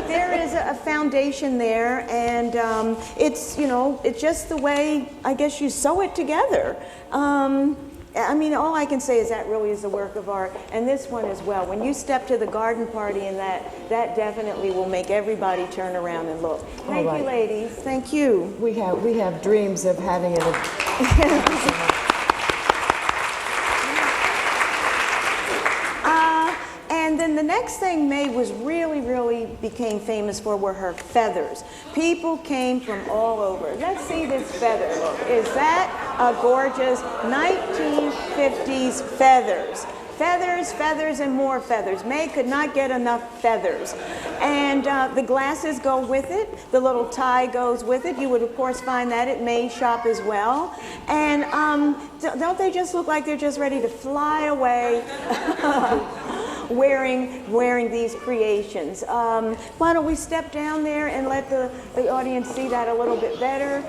There is a foundation there, and it's, you know, it's just the way, I guess, you sew it together. I mean, all I can say is that really is a work of art, and this one as well. When you step to the garden party, and that definitely will make everybody turn around and look. Thank you, ladies. Thank you. We have dreams of having it. And then the next thing Mae was really became famous for were her feathers. People came from all over. Let's see this feather. Is that a gorgeous 1950s feathers? Feathers, feathers, and more feathers. Mae could not get enough feathers. And the glasses go with it. The little tie goes with it. You would, of course, find that at Mae's shop as well. And don't they just look like they're just ready to fly away? wearing these creations. Why don't we step down there and let the audience see that a little bit better?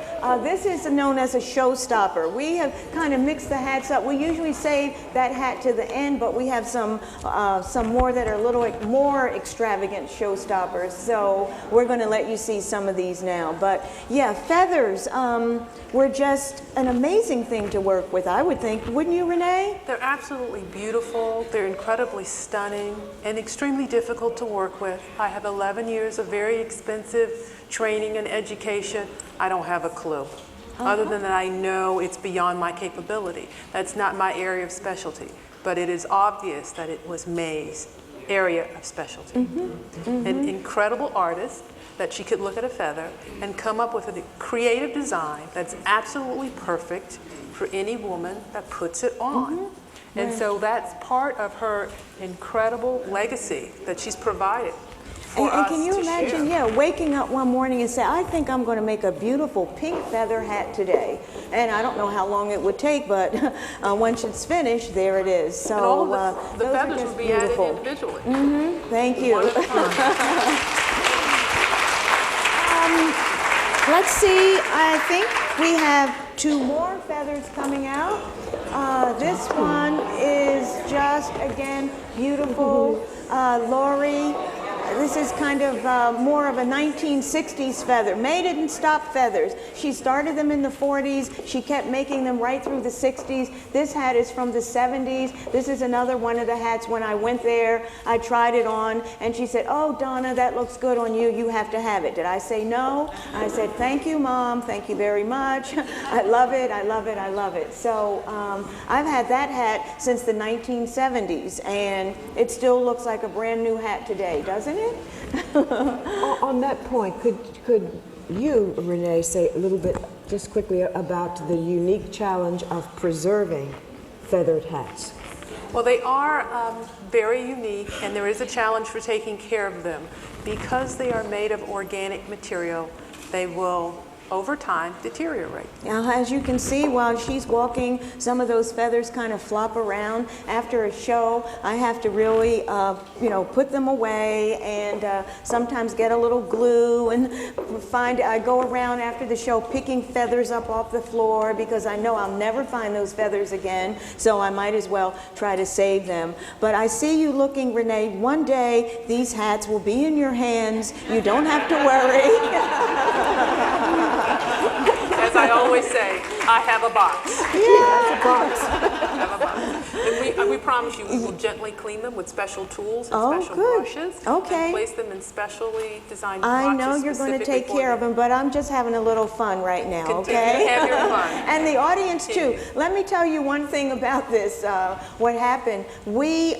This is known as a showstopper. We have kind of mixed the hats up. We usually save that hat to the end, but we have some more that are a little more extravagant showstoppers. So we're going to let you see some of these now. But yeah, feathers were just an amazing thing to work with, I would think. Wouldn't you, Reneé? They're absolutely beautiful. They're incredibly stunning and extremely difficult to work with. I have 11 years of very expensive training and education. I don't have a clue. Other than that, I know it's beyond my capability. That's not my area of specialty. But it is obvious that it was Mae's area of specialty. An incredible artist, that she could look at a feather and come up with a creative design that's absolutely perfect for any woman that puts it on. And so that's part of her incredible legacy that she's provided for us can you to imagine, share. waking up one morning and say, I think I'm going to make a beautiful pink feather hat today. And I don't know how long it would take, but once it's finished, there it is. So And all of the those are feathers just would be beautiful. added individually. Thank you. One at a time. Let's see, I think we have 2 more feathers coming out. This one is just, again, beautiful. Lori, this is kind of more of a 1960s feather. Mae didn't stop feathers. She started them in the 40s. She kept making them right through the 60s. This hat is from the 70s. This is another one of the hats. When I went there, I tried it on, and she said, oh, Donna, that looks good on you. You have to have it. Did I say no? I said, thank you, Mom. Thank you very much. I love it. I love it. I love it. So I've had that hat since the 1970s, and it still looks like a brand new hat today, doesn't it? On that point, could you, Reneé, say a little bit, just quickly, about the unique challenge of preserving feathered hats? Well, they are very unique, and there is a challenge for taking care of them. Because they are made of organic material, they will, over time, deteriorate. Now, as you can see, while she's walking, some of those feathers kind of flop around. After a show, I have to really, put them away, and sometimes get a little glue and I go around after the show picking feathers up off the floor because I know I'll never find those feathers again, so I might as well try to save them. But I see you looking, Reneé. One day, these hats will be in your hands. You don't have to worry. As I always say, I have a box. Yeah, a box. I have a box. And we promise you we will gently clean them with special tools and special brushes. Okay. And place them in specially designed I boxes. know you're going to take specifically care for of them, but I'm just having a little fun right now, Continue okay? to have your fun. And the audience too. Continue. Let me tell you one thing about this, what happened. We,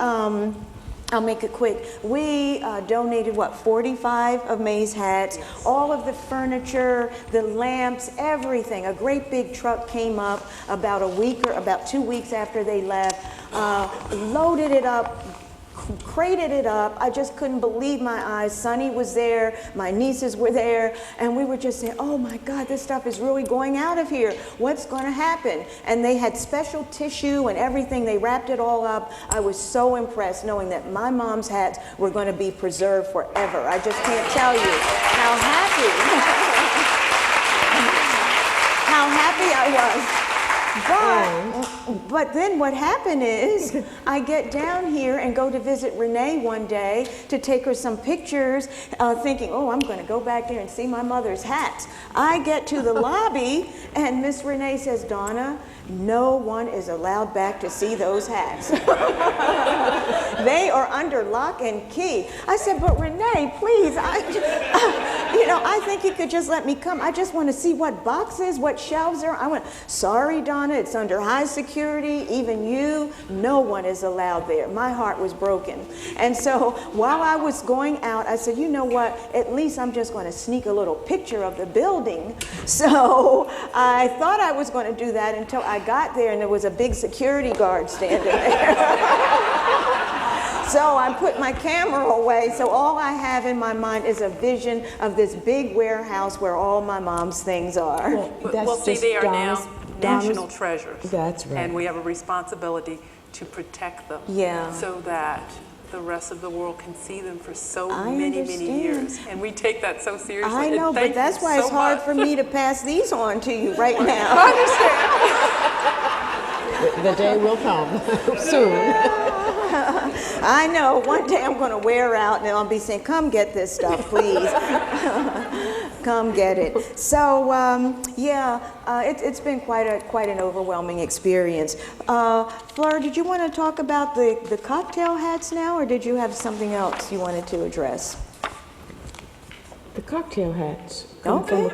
I'll make it quick. We donated, 45 of Mae's hats, all of the furniture, the lamps, everything. A great big truck came up about 2 weeks after they left, loaded it up, crated it up. I just couldn't believe my eyes. Sonny was there, my nieces were there, and we were just saying, oh my God, this stuff is really going out of here. What's going to happen? And they had special tissue and everything. They wrapped it all up. I was so impressed knowing that my mom's hats were going to be preserved forever. I just can't tell you how happy I was. But then what happened is I get down here and go to visit Reneé one day to take her some pictures, thinking, oh, I'm going to go back there and see my mother's hats. I get to the lobby and Miss Reneé says, Donna, no one is allowed back to see those hats. They are under lock and key. I said, but Reneé, please, I think you could just let me come. I just want to see what boxes, what shelves are. I went, sorry, Donna, it's under high security. Even you, no one is allowed there. My heart was broken. And so while I was going out, I said, you know what? At least I'm just going to sneak a little picture of the building. So I thought I was going to do that until I got there and there was a big security guard standing there. So I put my camera away, so all I have in my mind is a vision of this big warehouse where all my mom's things are. Well, see, they are now national treasures. That's right. And we have a responsibility to protect them. Yeah. So that the rest of the world can see them for so I many understand. years. And we take that so seriously. I And know, thank but that's you why so it's hard much. for me to pass these on to you right now. I understand. The day will come soon. I know. One day I'm going to wear out and I'll be saying, come get this stuff, please. Come get it. So, it's been quite an overwhelming experience. Fleur, did you want to talk about the cocktail hats now, or did you have something else you wanted to address? The cocktail hats. Okay.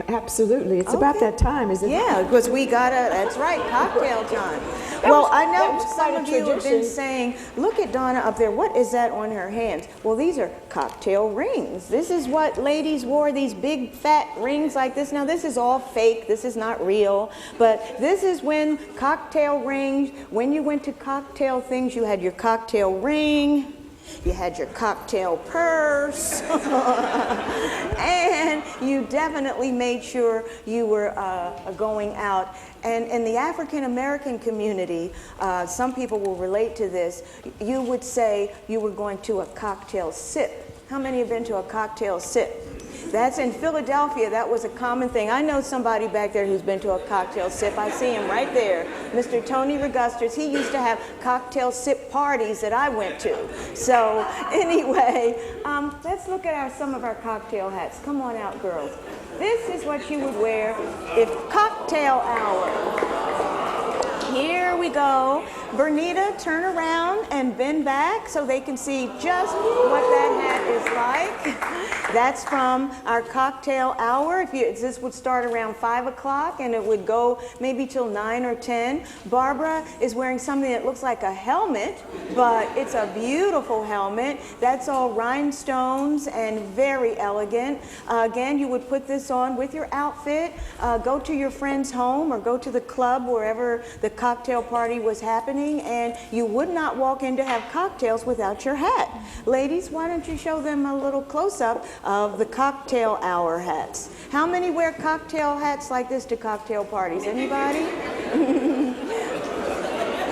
Absolutely. It's about Okay. that time, isn't it? Yeah, because that's right, cocktail time. That Well, was- I that know was some quite a of you have been tradition. saying, look at Donna up there, what is that on her hands? Well, these are cocktail rings. This is what ladies wore, these big fat rings like this. Now, this is all fake, this is not real, but this is when cocktail rings, when you went to cocktail things, you had your cocktail ring, you had your cocktail purse, and you definitely made sure you were going out. And in the African-American community, some people will relate to this, you would say you were going to a cocktail sip. How many have been to a cocktail sip? That's in Philadelphia. That was a common thing. I know somebody back there who's been to a cocktail sip. I see him right there. Mr. Tony Regusters, he used to have cocktail sip parties that I went to. So anyway, let's look at some of our cocktail hats. Come on out, girls. This is what you would wear if cocktail hour. Here we go. Bernita, turn around and bend back so they can see just what that hat is like. That's from our cocktail hour. This would start around 5 o'clock and it would go maybe till 9 or 10. Barbara is wearing something that looks like a helmet, but it's a beautiful helmet. That's all rhinestones and very elegant. Again, you would put this on with your outfit, go to your friend's home or go to the club wherever the cocktail party was happening, and you would not walk in to have cocktails without your hat. Ladies, why don't you show them a little close-up of the cocktail hour hats. How many wear cocktail hats like this to cocktail parties? Anybody?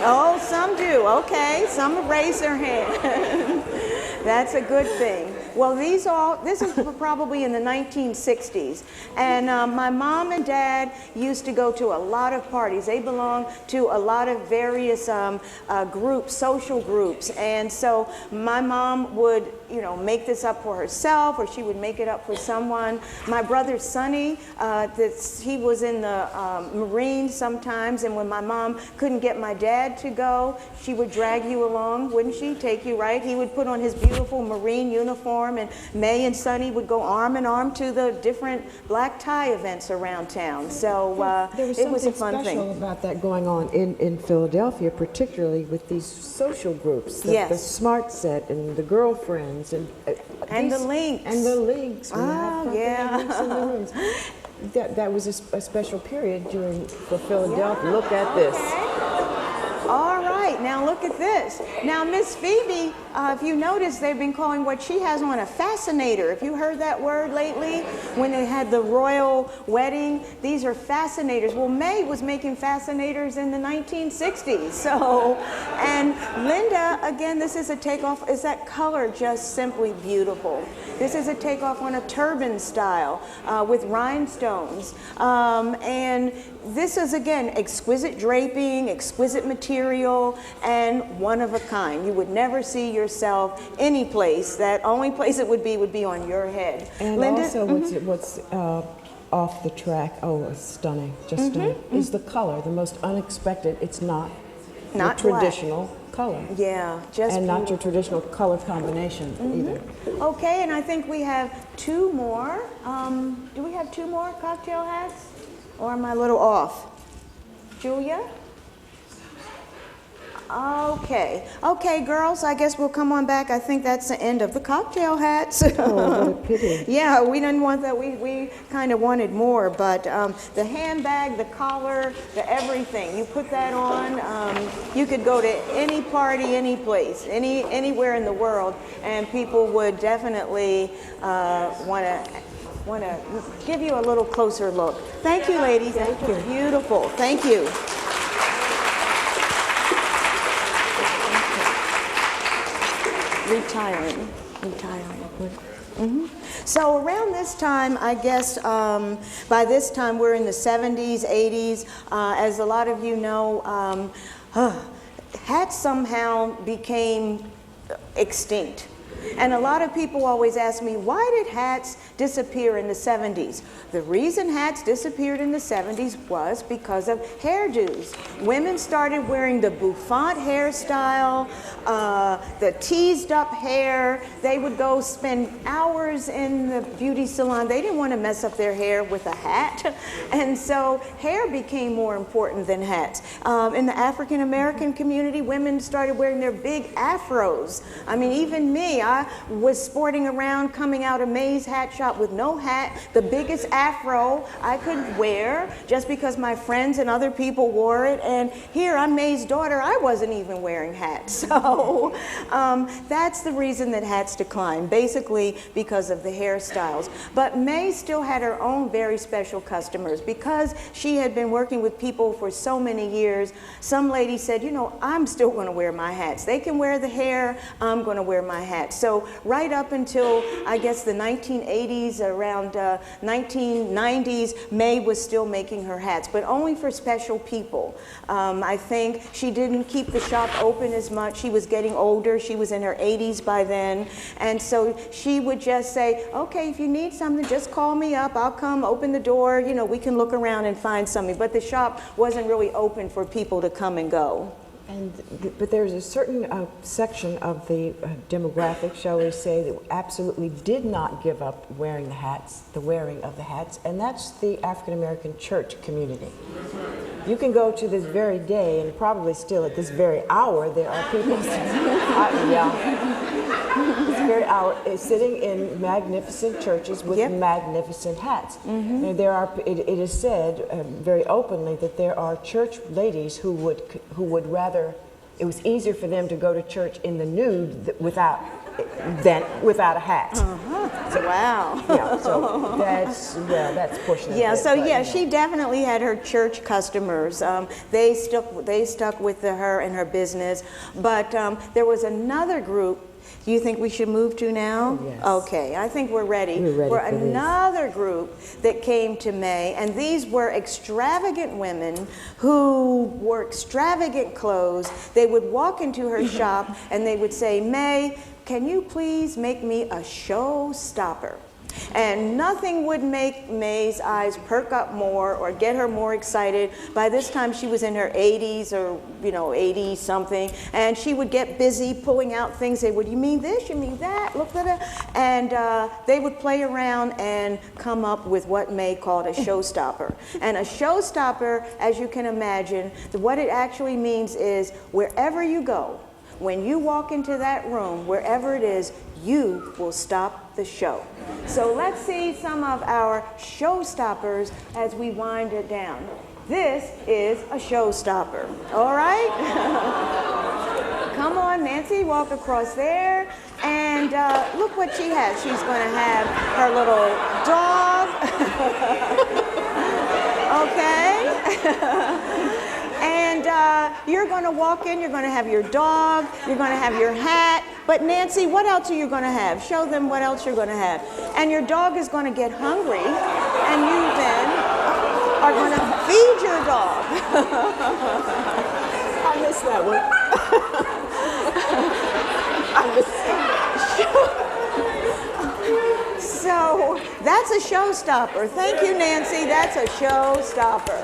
Oh, some do. Okay, some raise their hand. That's a good thing. Well, this is probably in the 1960s. And my mom and dad used to go to a lot of parties. They belonged to a lot of various groups, social groups. And so my mom would, make this up for herself, or she would make it up for someone. My brother Sonny, he was in the Marines sometimes, and when my mom couldn't get my dad to go, she would drag you along, wouldn't she? Take you, right? He would put on his beautiful Marine uniform, and Mae and Sonny would go arm in arm to the different black tie events around town. So There was it was a something fun special thing. about that going on in Philadelphia, particularly with these social groups, the Yes. Smart Set and the Girlfriends and And the these- Links. and the Links. We had fucking yeah. Links and the Rings. That was a special period for Philadelphia. Look at this. All right, now look at this. Now, Miss Phoebe, if you notice, they've been calling what she has on a fascinator. Have you heard that word lately? When they had the royal wedding, these are fascinators. Well, Mae was making fascinators in the 1960s. So, and Linda, again, this is a takeoff. Is that color just simply beautiful? This is a takeoff on a turban style with rhinestones. And this is, again, exquisite draping, exquisite material, and one of a kind. You would never see yourself any place. That only place it would be on your head. And Linda? also, what's off the track? Oh, it's stunning, just stunning. Is the color, the most unexpected. It's not Not the black. traditional color, Yeah, just and not your beautiful. traditional color combination either. Okay, and I think we have two more. Do we have two more cocktail hats? Or am I a little off? Julia? Okay. Okay, girls, I guess we'll come on back. I think that's the end of the cocktail hats. Oh, what a pity. Yeah, we didn't want that. We kind of wanted more, but the handbag, the collar, the everything, you put that on, you could go to any party, any place, anywhere in the world, and people would definitely want to give you a little closer look. Thank you, ladies. Thank you. Beautiful. Thank you. retiring. So around this time, I guess, by this time we're in the 70s, 80s. As a lot of you know, hats somehow became extinct. And a lot of people always ask me, why did hats disappear in the 70s? The reason hats disappeared in the 70s was because of hairdos. Women started wearing the bouffant hairstyle, the teased up hair. They would go spend hours in the beauty salon. They didn't want to mess up their hair with a hat. And so hair became more important than hats. In the African-American community, women started wearing their big afros. I mean, even me, I was sporting around coming out of Mae's hat shop with no hat, the biggest afro I could wear just because my friends and other people wore it. And here I'm Mae's daughter, I wasn't even wearing hats. So that's the reason that hats declined, basically because of the hairstyles. But Mae still had her own very special customers because she had been working with people for so many years. Some lady said, you know, I'm still going to wear my hats. They can wear the hair, I'm going to wear my hats. So right up until, I guess, the 1980s, around 1990s, Mae was still making her hats, but only for special people. I think she didn't keep the shop open as much. She was getting older. She was in her 80s by then. And so she would just say, okay, if you need something, just call me up. I'll come open the door. You know, we can look around and find something. But the shop wasn't really open for people to come and go. But there's a certain section of the demographic, shall we say, that absolutely did not give up wearing the hats, the wearing of the hats, and that's the African-American church community. You can go to this very day, and probably still at this very hour, there are people this very hour sitting in magnificent churches with magnificent hats. And there are, it is said very openly that there are church ladies who would rather, it was easier for them to go to church in the nude without a hat. So, wow. Yeah, so that's pushing it. Yeah, so but, yeah, she definitely had her church customers. They stuck with her and her business. But there was another group. You think we should move to now? Yes. Okay, I think we're ready. We're ready for for another group that came to Mae, and these were extravagant women who wore extravagant clothes. They would walk into her shop and they would say, Mae, can you please make me a showstopper? And nothing would make Mae's eyes perk up more or get her more excited. By this time she was in her 80s or 80 something, and she would get busy pulling out things. They would, you mean this, you mean that, look at it. And they would play around and come up with what Mae called a showstopper. And a showstopper, as you can imagine, what it actually means is wherever you go, when you walk into that room, wherever it is, you will stop the show. So let's see some of our showstoppers as we wind it down. This is a showstopper, all right? Come on, Nancy, walk across there. And look what she has. She's going to have her little dog. Okay? And you're going to walk in, you're going to have your dog, you're going to have your hat. But Nancy, what else are you going to have? Show them what else you're going to have. And your dog is going to get hungry, and you then are going to feed your dog. I missed that one. I missed So that's a showstopper. Thank you, Nancy. That's a showstopper.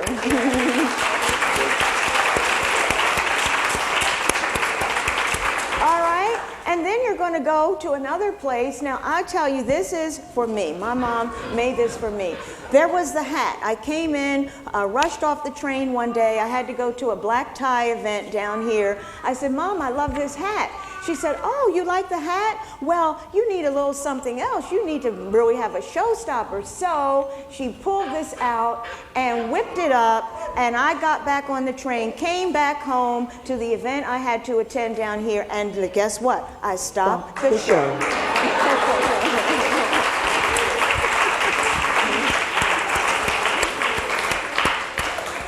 And then you're going to go to another place. Now, I tell you, this is for me. My mom made this for me. There was the hat. I came in, rushed off the train one day. I had to go to a black tie event down here. I said, Mom, I love this hat. She said, oh, you like the hat? Well, you need a little something else. You need to really have a showstopper. So she pulled this out and whipped it up, and I got back on the train, came back home to the event I had to attend down here, and guess what? I stopped the show.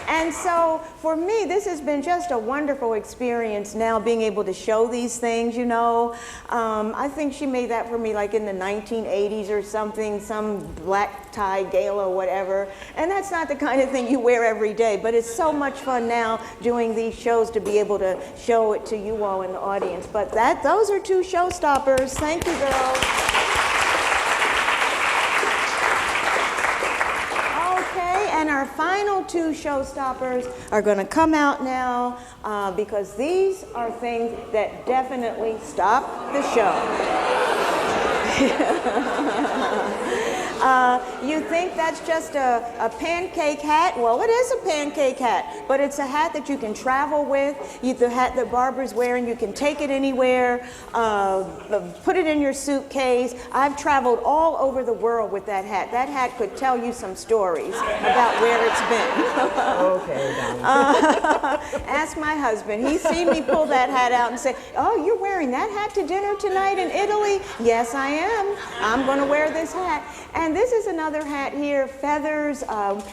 And And so for me, this has been just a wonderful experience now being able to show these things, you know. I think she made that for me like in the 1980s or something, some black tie gala or whatever. And that's not the kind of thing you wear every day, but it's so much fun now doing these shows to be able to show it to you all in the audience. But those are two showstoppers. Thank you, girls. And our final two showstoppers are going to come out now because these are things that definitely stop the show. You think that's just a pancake hat? Well, it is a pancake hat, but it's a hat that you can travel with. The hat that Barbara's wearing, you can take it anywhere, put it in your suitcase. I've traveled all over the world with that hat. That hat could tell you some stories about where it's been. Okay, Donna. Ask my husband. He's seen me pull that hat out and say, "Oh, you're wearing that hat to dinner tonight in Italy?" Yes, I am. I'm going to wear this hat. And this is another hat here, feathers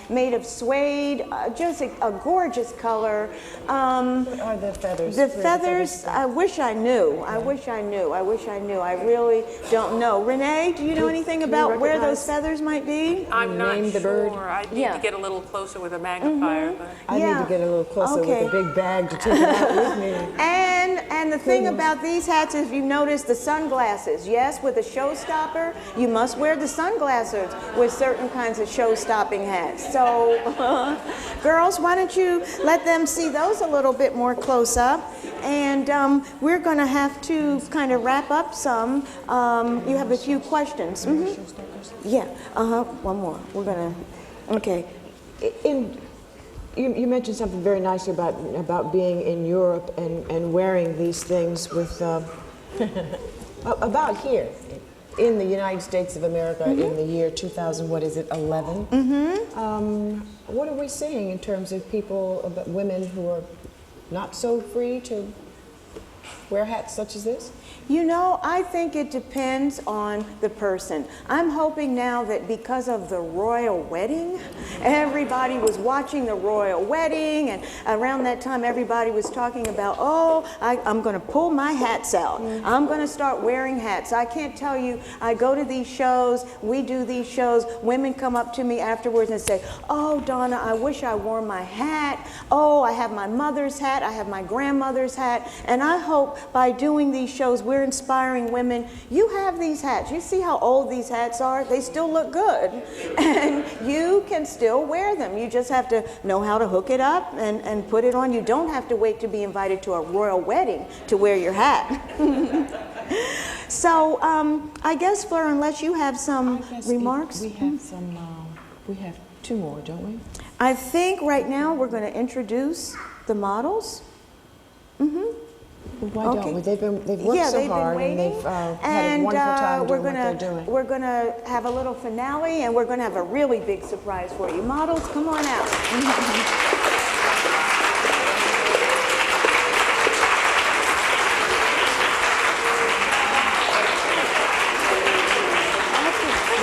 made of suede, just a gorgeous color. What are the feathers? The feathers, I wish I knew. I wish I knew. I wish I knew. I really don't know. Renee, do you know anything about where those feathers might be? I'm not Name the bird? sure. I need to get a little closer with a magnifier. But I need to get a little closer with a big bag to take it out with me. And the thing about these hats is, you notice the sunglasses. Yes, with a showstopper, you must wear the sunglasses with certain kinds of show-stopping hats. So, girls, why don't you let them see those a little bit more close up? And we're going to have to kind of wrap up some. You have a few questions. Yeah, one more. We're going to, okay. You mentioned something very nice about being in Europe and wearing these things with, about here. In the United States of America in the year 2000, what is it, 11? What are we seeing in terms of women who are not so free to wear hats such as this? You know, I think it depends on the person. I'm hoping now that because of the royal wedding, everybody was watching the royal wedding, and around that time everybody was talking about, oh, I'm going to pull my hats out. I'm going to start wearing hats. I can't tell you, I go to these shows, we do these shows, women come up to me afterwards and say, oh, Donna, I wish I wore my hat. Oh, I have my mother's hat, I have my grandmother's hat, and I hope by doing these shows, we're inspiring women. You have these hats. You see how old these hats are? They still look good. And you can still wear them. You just have to know how to hook it up and put it on. You don't have to wait to be invited to a royal wedding to wear your hat. So I guess, Fleur, unless you have some remarks? We have some, we have two more, don't we? I think right now we're going to introduce the models. Why don't we? They've worked so hard and they've had a wonderful time doing what they're doing. We're going to have a little finale, and we're going to have a really big surprise for you. Models, come on out.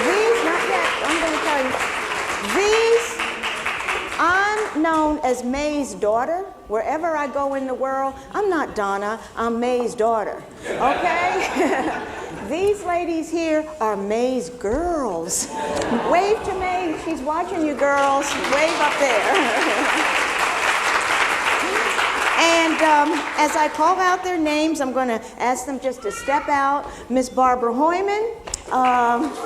These, not yet, I'm going to tell you. These, I'm known as Mae's daughter. Wherever I go in the world, I'm not Donna, I'm Mae's daughter, okay? These ladies here are Mae's girls. Wave to Mae, she's watching you girls. Wave up there. And as I call out their names, I'm going to ask them just to step out. Miss Barbara Hoyman,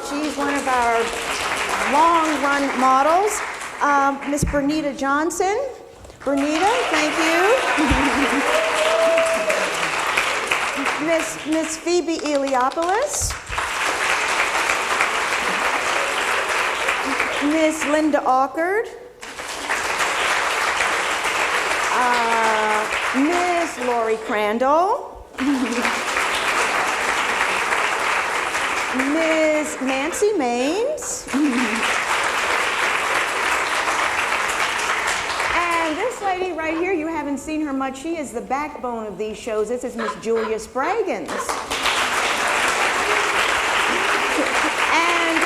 she's one of our long-run models. Miss Bernita Johnson. Bernita, thank you. Miss Phoebe Eliopoulos. Miss Linda Awkard. Miss Lori Crandall. Miss Nancy Maines. This lady right here, you haven't seen her much. She is the backbone of these shows. This is Miss Julia Spraggins. And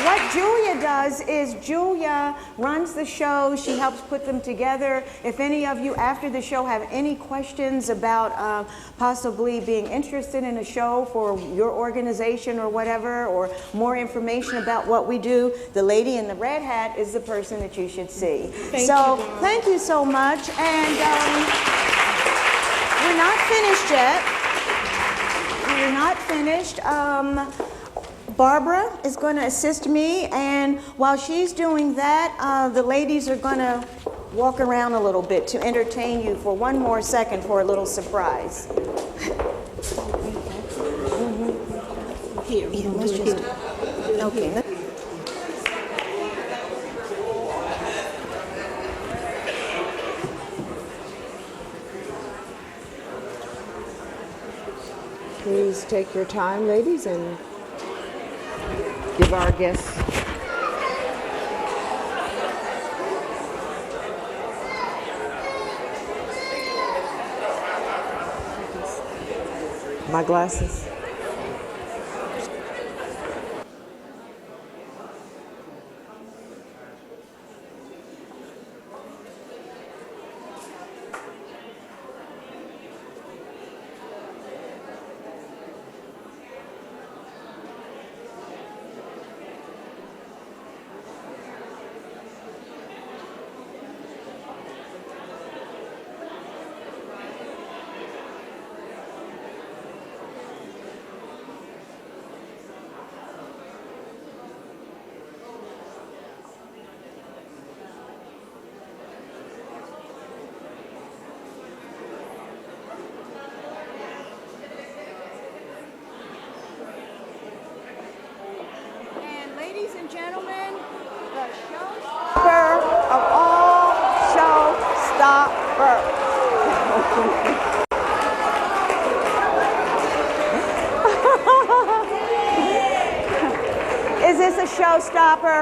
what Julia does is Julia runs the show. She helps put them together. If any of you after the show have any questions about possibly being interested in a show for your organization or whatever, or more information about what we do, the lady in the red hat is the person that you should see. Thank you so much. And we're not finished yet. We're not finished. Barbara is going to assist me, and while she's doing that, the ladies are going to walk around a little bit to entertain you for one more second for a little surprise. Here, let's just, okay. Please take your time, ladies, and give our guests my glasses. Gentlemen, the showstopper of all showstoppers. Is this a showstopper?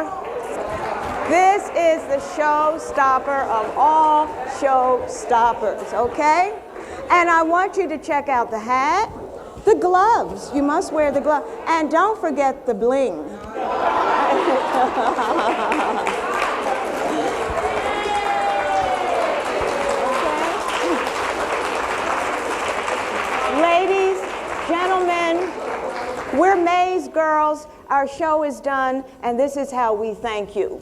This is the showstopper of all showstoppers, okay? And I want you to check out the hat, the gloves. You must wear the gloves. And don't forget the bling. Ladies, gentlemen, we're Mae's girls. Our show is done, and this is how we thank you.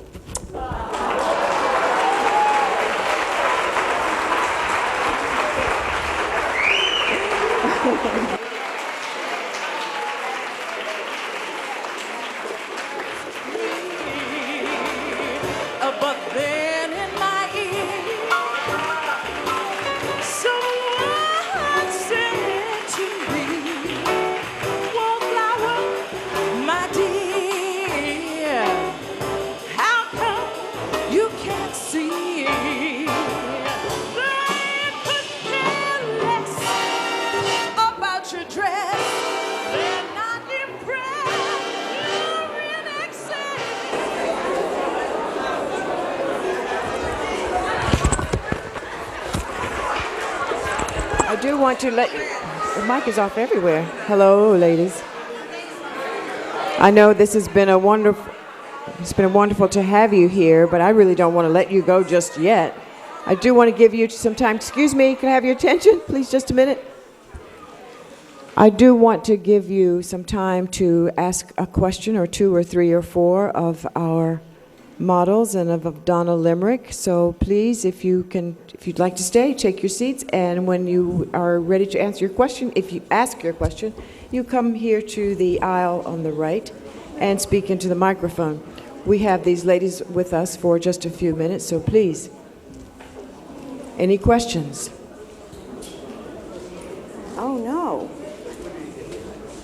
But then in my ear, someone said to me, "Wallflower, my dear, how come you can't see? They could care less about your dress. They're not impressed. You're in excess." I do want to let you, the mic is off everywhere. Hello, ladies. I know this has been a wonderful, it's been wonderful to have you here, but I really don't want to let you go just yet. I do want to give you some time. Excuse me, can I have your attention, please, just a minute? I do want to give you some time to ask a question or two or three or four of our models and of Donna Limerick. So please, if you'd like to stay, take your seats, and when you are ready to answer your question, if you ask your question, you come here to the aisle on the right and speak into the microphone. We have these ladies with us for just a few minutes, so please. Any questions? Oh, no.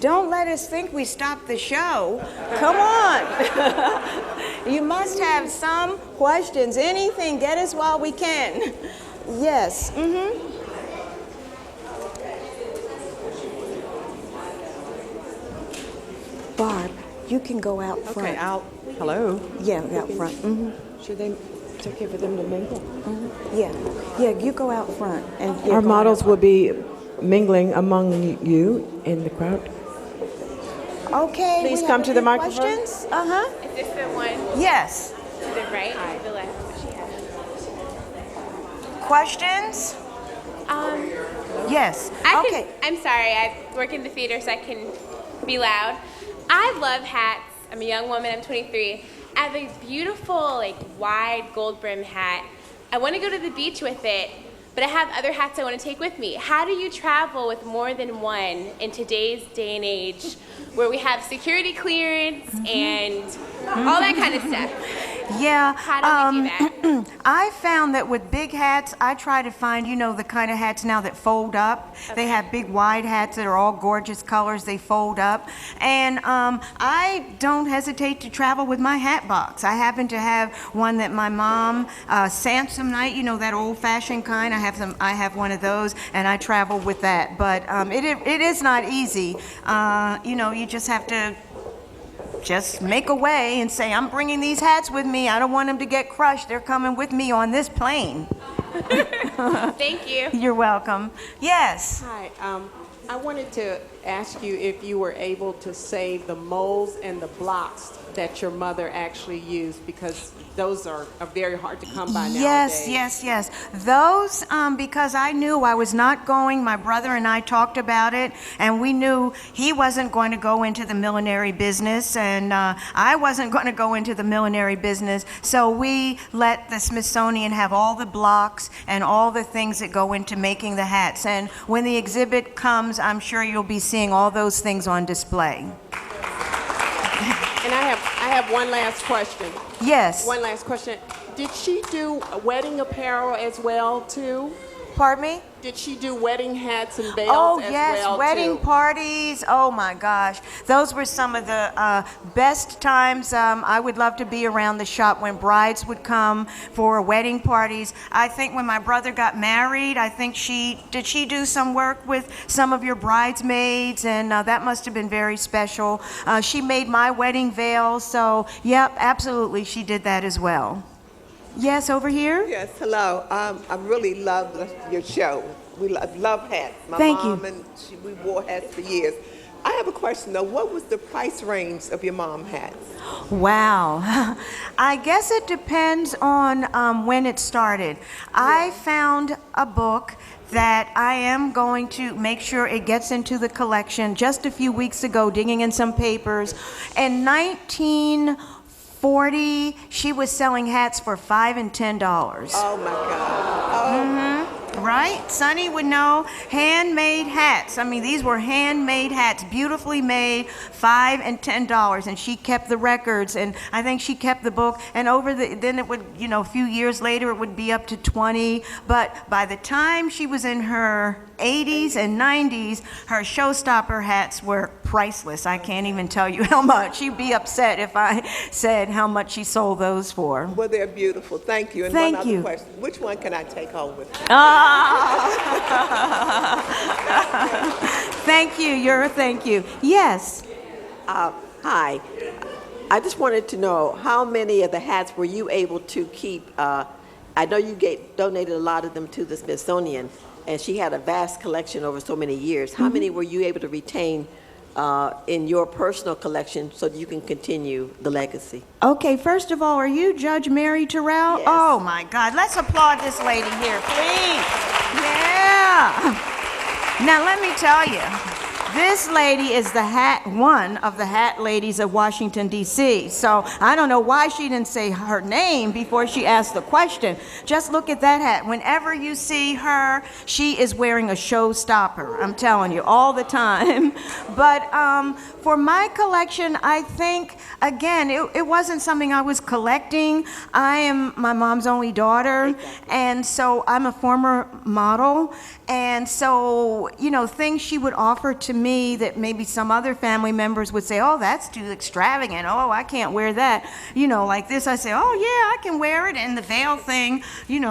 Don't let us think we stopped the show. Come on. You must have some questions. Anything, get us while we can. Yes. Barb, you can go out front. Okay, hello. Yeah, out front. Should they, it's okay for them to mingle? Yeah, you go out front. And yeah, Our go models out. will be mingling among you in the crowd. Okay. Please we come have to a the few microphone. Questions? Uh-huh. Is this the one Yes. to the right or the left? What she has? Questions? Yes. Okay. I'm sorry, I work in the theater so I can be loud. I love hats. I'm a young woman, I'm 23. I have a beautiful, like, wide gold brim hat. I want to go to the beach with it, but I have other hats I want to take with me. How do you travel with more than one in today's day and age where we have security clearance and all that kind of stuff? Yeah. How do we do that? I found that with big hats, I try to find, the kind of hats now that fold up. They have big wide hats that are all gorgeous colors. They fold up. And I don't hesitate to travel with my hat box. I happen to have one that my mom Samsonite, that old-fashioned kind. I have one of those, and I travel with that. But it is not easy. You just have to just make a way and say, I'm bringing these hats with me. I don't want them to get crushed. They're coming with me on this plane. Thank you. You're welcome. Yes. Hi, I wanted to ask you if you were able to save the molds and the blocks that your mother actually used, because those are very hard to come by nowadays. Yes. Those, because I knew I was not going, my brother and I talked about it, and we knew he wasn't going to go into the millinery business, and I wasn't going to go into the millinery business, so we let the Smithsonian have all the blocks and all the things that go into making the hats. And when the exhibit comes, I'm sure you'll be seeing all those things on display. And I have one last question. Yes. One last question. Did she do wedding apparel as well, too? Pardon me? Did she do wedding hats and veils Oh, as yes, well, wedding too? parties. Oh, my gosh. Those were some of the best times. I would love to be around the shop when brides would come for wedding parties. I think when my brother got married, did she do some work with some of your bridesmaids? And that must have been very special. She made my wedding veil, so, yep, absolutely, she did that as well. Yes, over here? Yes, hello. I really love your show. We love hats. My Thank you. mom and we wore hats for years. I have a question though. What was the price range of your mom hats? Wow. I guess it depends on when it started. I found a book that I am going to make sure it gets into the collection just a few weeks ago, digging in some papers. In 1940, she was selling hats for $5 and $10. Oh my God. Oh. Right? Sonny would know. Handmade hats. I mean, these were handmade hats, beautifully made, $5 and $10. And she kept the records, and I think she kept the book. And then it would, a few years later, it would be up to 20. But by the time she was in her 80s and 90s, her Showstopper hats were priceless. I can't even tell you how much. She'd be upset if I said how much she sold those for. Well, they're beautiful. Thank you. And Thank one you. other question. Which one can I take home with me? Thank you. Thank you. Yes. Hi. I just wanted to know how many of the hats were you able to keep? I know you donated a lot of them to the Smithsonian, and she had a vast collection over so many years. How many were you able to retain in your personal collection so that you can continue the legacy? Okay, first of all, are you Judge Mary Terrell? Yes. Oh my God, let's applaud this lady here, please. Yeah. Now let me tell you, this lady is one of the hat ladies of Washington, D.C. So I don't know why she didn't say her name before she asked the question. Just look at that hat. Whenever you see her, she is wearing a showstopper. I'm telling you, all the time. But for my collection, I think, again, it wasn't something I was collecting. I am my mom's only daughter, and so I'm a former model. And so, things she would offer to me that maybe some other family members would say, oh, that's too extravagant. Oh, I can't wear that. Like this, I say, oh, yeah, I can wear it. And the veil thing,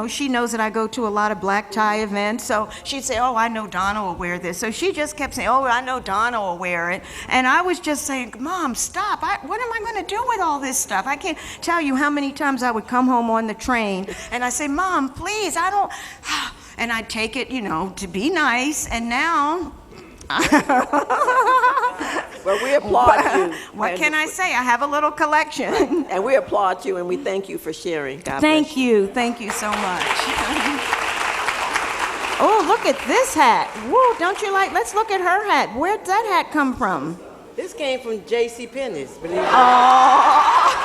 she knows that I go to a lot of black tie events. So she'd say, oh, I know Donna will wear this. So she just kept saying, oh, I know Donna will wear it. And I was just saying, Mom, stop. What am I going to do with all this stuff? I can't tell you how many times I would come home on the train and I say, Mom, please, I don't... And I'd take it, to be nice, and now Well, we applaud you. What can I say? I have a little collection. And we applaud you, and we thank you for sharing. God Thank bless you. Thank you so much. Oh, look at this hat. Whoa, don't you like? Let's look at her hat. Where'd that hat come from? This came from J.C. Penney's, believe it or not. Oh.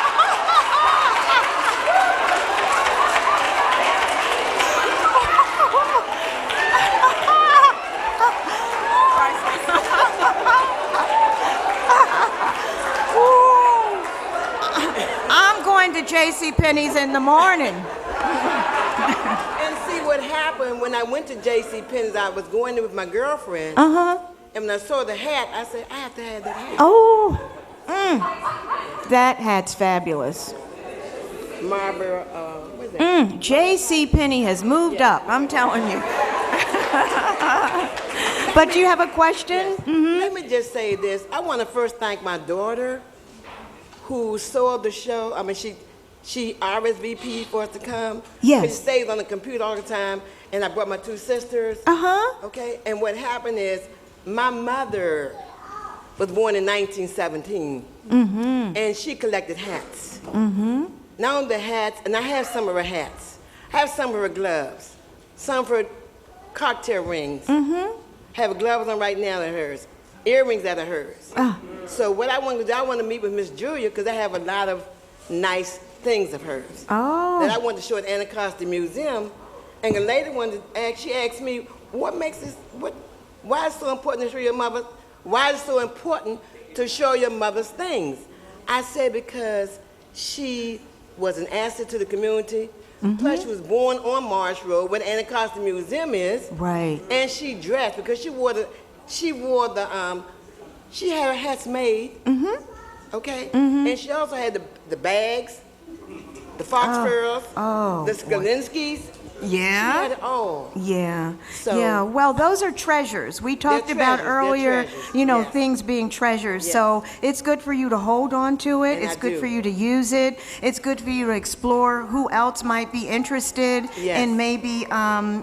I'm going to J.C. Penney's in the morning. And see what happened when I went to J.C. Penney's, I was going there with my girlfriend. Uh-huh. And when I saw the hat, I said, I have to have that hat. Oh, that hat's fabulous. Marlboro, what is that? J.C. Penney has moved up, I'm telling you. But do you have a question? Yes. Let me just say this. I want to first thank my daughter who saw the show. I mean, she RSVP'd for us to come. Yes. She stays on the computer all the time. And I brought my two sisters. Uh-huh. Okay. And what happened is my mother was born in 1917. Mm-hmm. And she collected hats. Mm-hmm. Not only the hats, and I have some of her hats. I have some of her gloves. Some of her cocktail rings. Mm-hmm. Have gloves on right now that are hers. Earrings that are hers. So what I want to do, I want to meet with Miss Julia because I have a lot of nice things of hers. Oh. That I want to show at Anacostia Museum. And the lady wanted to ask, she asked me, what makes this, why is it so important to show your mother, why is it so important to show your mother's things? I said because she was an asset to the community. Mm-hmm. Plus, she was born on Marsh Road, where the Anacostia Museum is. Right. And she dressed because she had her hats made. Mm-hmm. Okay. Mm-hmm. And she also had the bags, the fox pearls, the Skalinskis. Yeah. She had it all. Yeah. So- yeah. Well, those are treasures. We talked about treasures. They're earlier, treasures. you know, Yes. things being treasures. Yes. So it's good for you to hold on to it. And It's I good do. for you to use it. It's good for you to explore who else might be interested Yes. in maybe,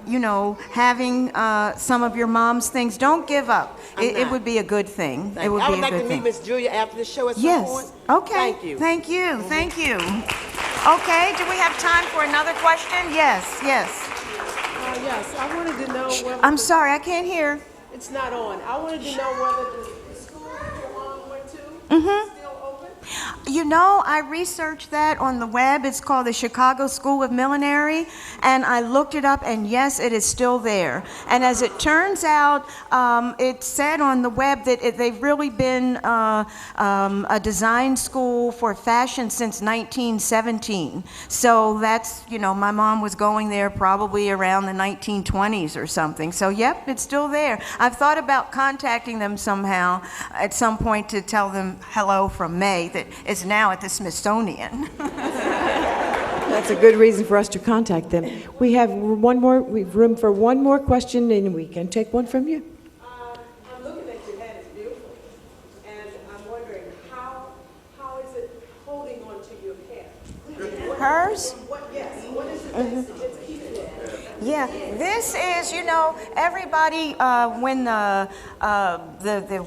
you know, having some of your mom's things. Don't give up. It not. would be a good thing. Thank It would you. I be would a like good to meet thing. Miss Julia after the show at some Yes. point. Okay. Thank you. Thank you. Thank you. Okay. Do we have time for another question? Yes. Yes. Yes, I wanted to know whether I'm sorry, I can't hear. it's not on. I wanted to know whether the school that your mom went to Mhm. is still open. You know, I researched that on the web. It's called the Chicago School of Millinery, and I looked it up, and yes, it is still there. And as it turns out, it said on the web that they've really been a design school for fashion since 1917. So that's, you know, my mom was going there probably around the 1920s or something. So, yep, it's still there. I've thought about contacting them somehow at some point to tell them hello from Mae that is now at the Smithsonian. That's a good reason for us to contact them. We have we've room for one more question, and we can take one from you. I'm looking at your head, it's beautiful. And I'm wondering, how is it holding on to your hair? Hers? What is it that's keeping it? Yeah, this is, you know, everybody, when the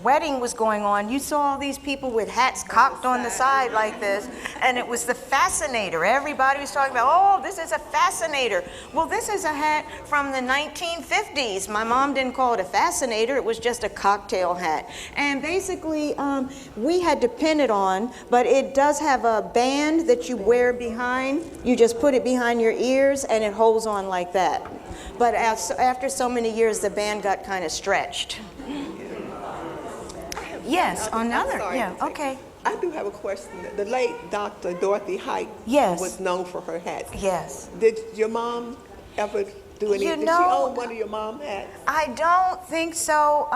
wedding was going on, you saw all these people with hats cocked on the side like this, and it was the fascinator. Everybody was talking about, oh, this is a fascinator. Well, this is a hat from the 1950s. My mom didn't call it a fascinator, it was just a cocktail hat. And basically, we had to pin it on, but it does have a band that you wear behind. You just put it behind your ears, and it holds on like that. But after so many years, the band got kind of stretched. Yes, another. sorry. Yeah, okay. I do have a question. The late Dr. Dorothy Height Yes. was known for her hats. Yes. Did your mom ever do any? You Did she know, own one of your mom hats? I don't think so.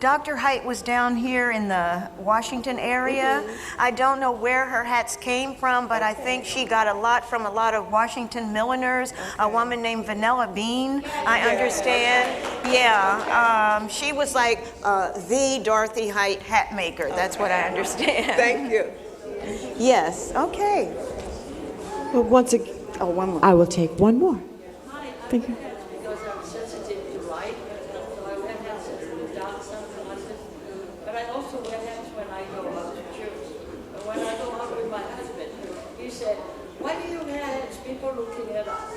Dr. Height was down here in the Washington area. I don't know where her hats came from, but I think she got a lot from a lot of Washington milliners. A woman named Vanilla Bean, I understand. Yeah, she was like the Dorothy Height hat maker. That's what I understand. Thank you. Yes, okay. Well, once again, one more. I will take one more. Thank you. Because I'm sensitive to light, so I wear hats in the dark, something like this. But I also wear hats when were looking at us.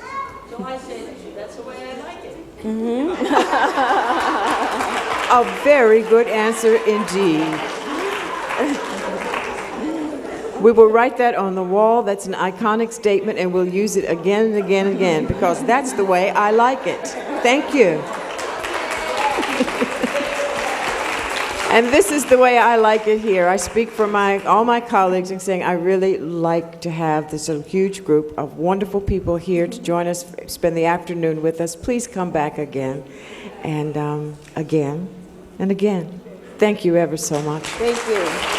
So I said, that's the way I like it. A very good answer indeed. We will write that on the wall. That's an iconic statement, and we'll use it again and again and again, because that's the way I like it. Thank you. And this is the way I like it here. I speak for all my colleagues in saying I really like to have this huge group of wonderful people here to join us, spend the afternoon with us. Please come back again, and again and again. Thank you ever so much. Thank you.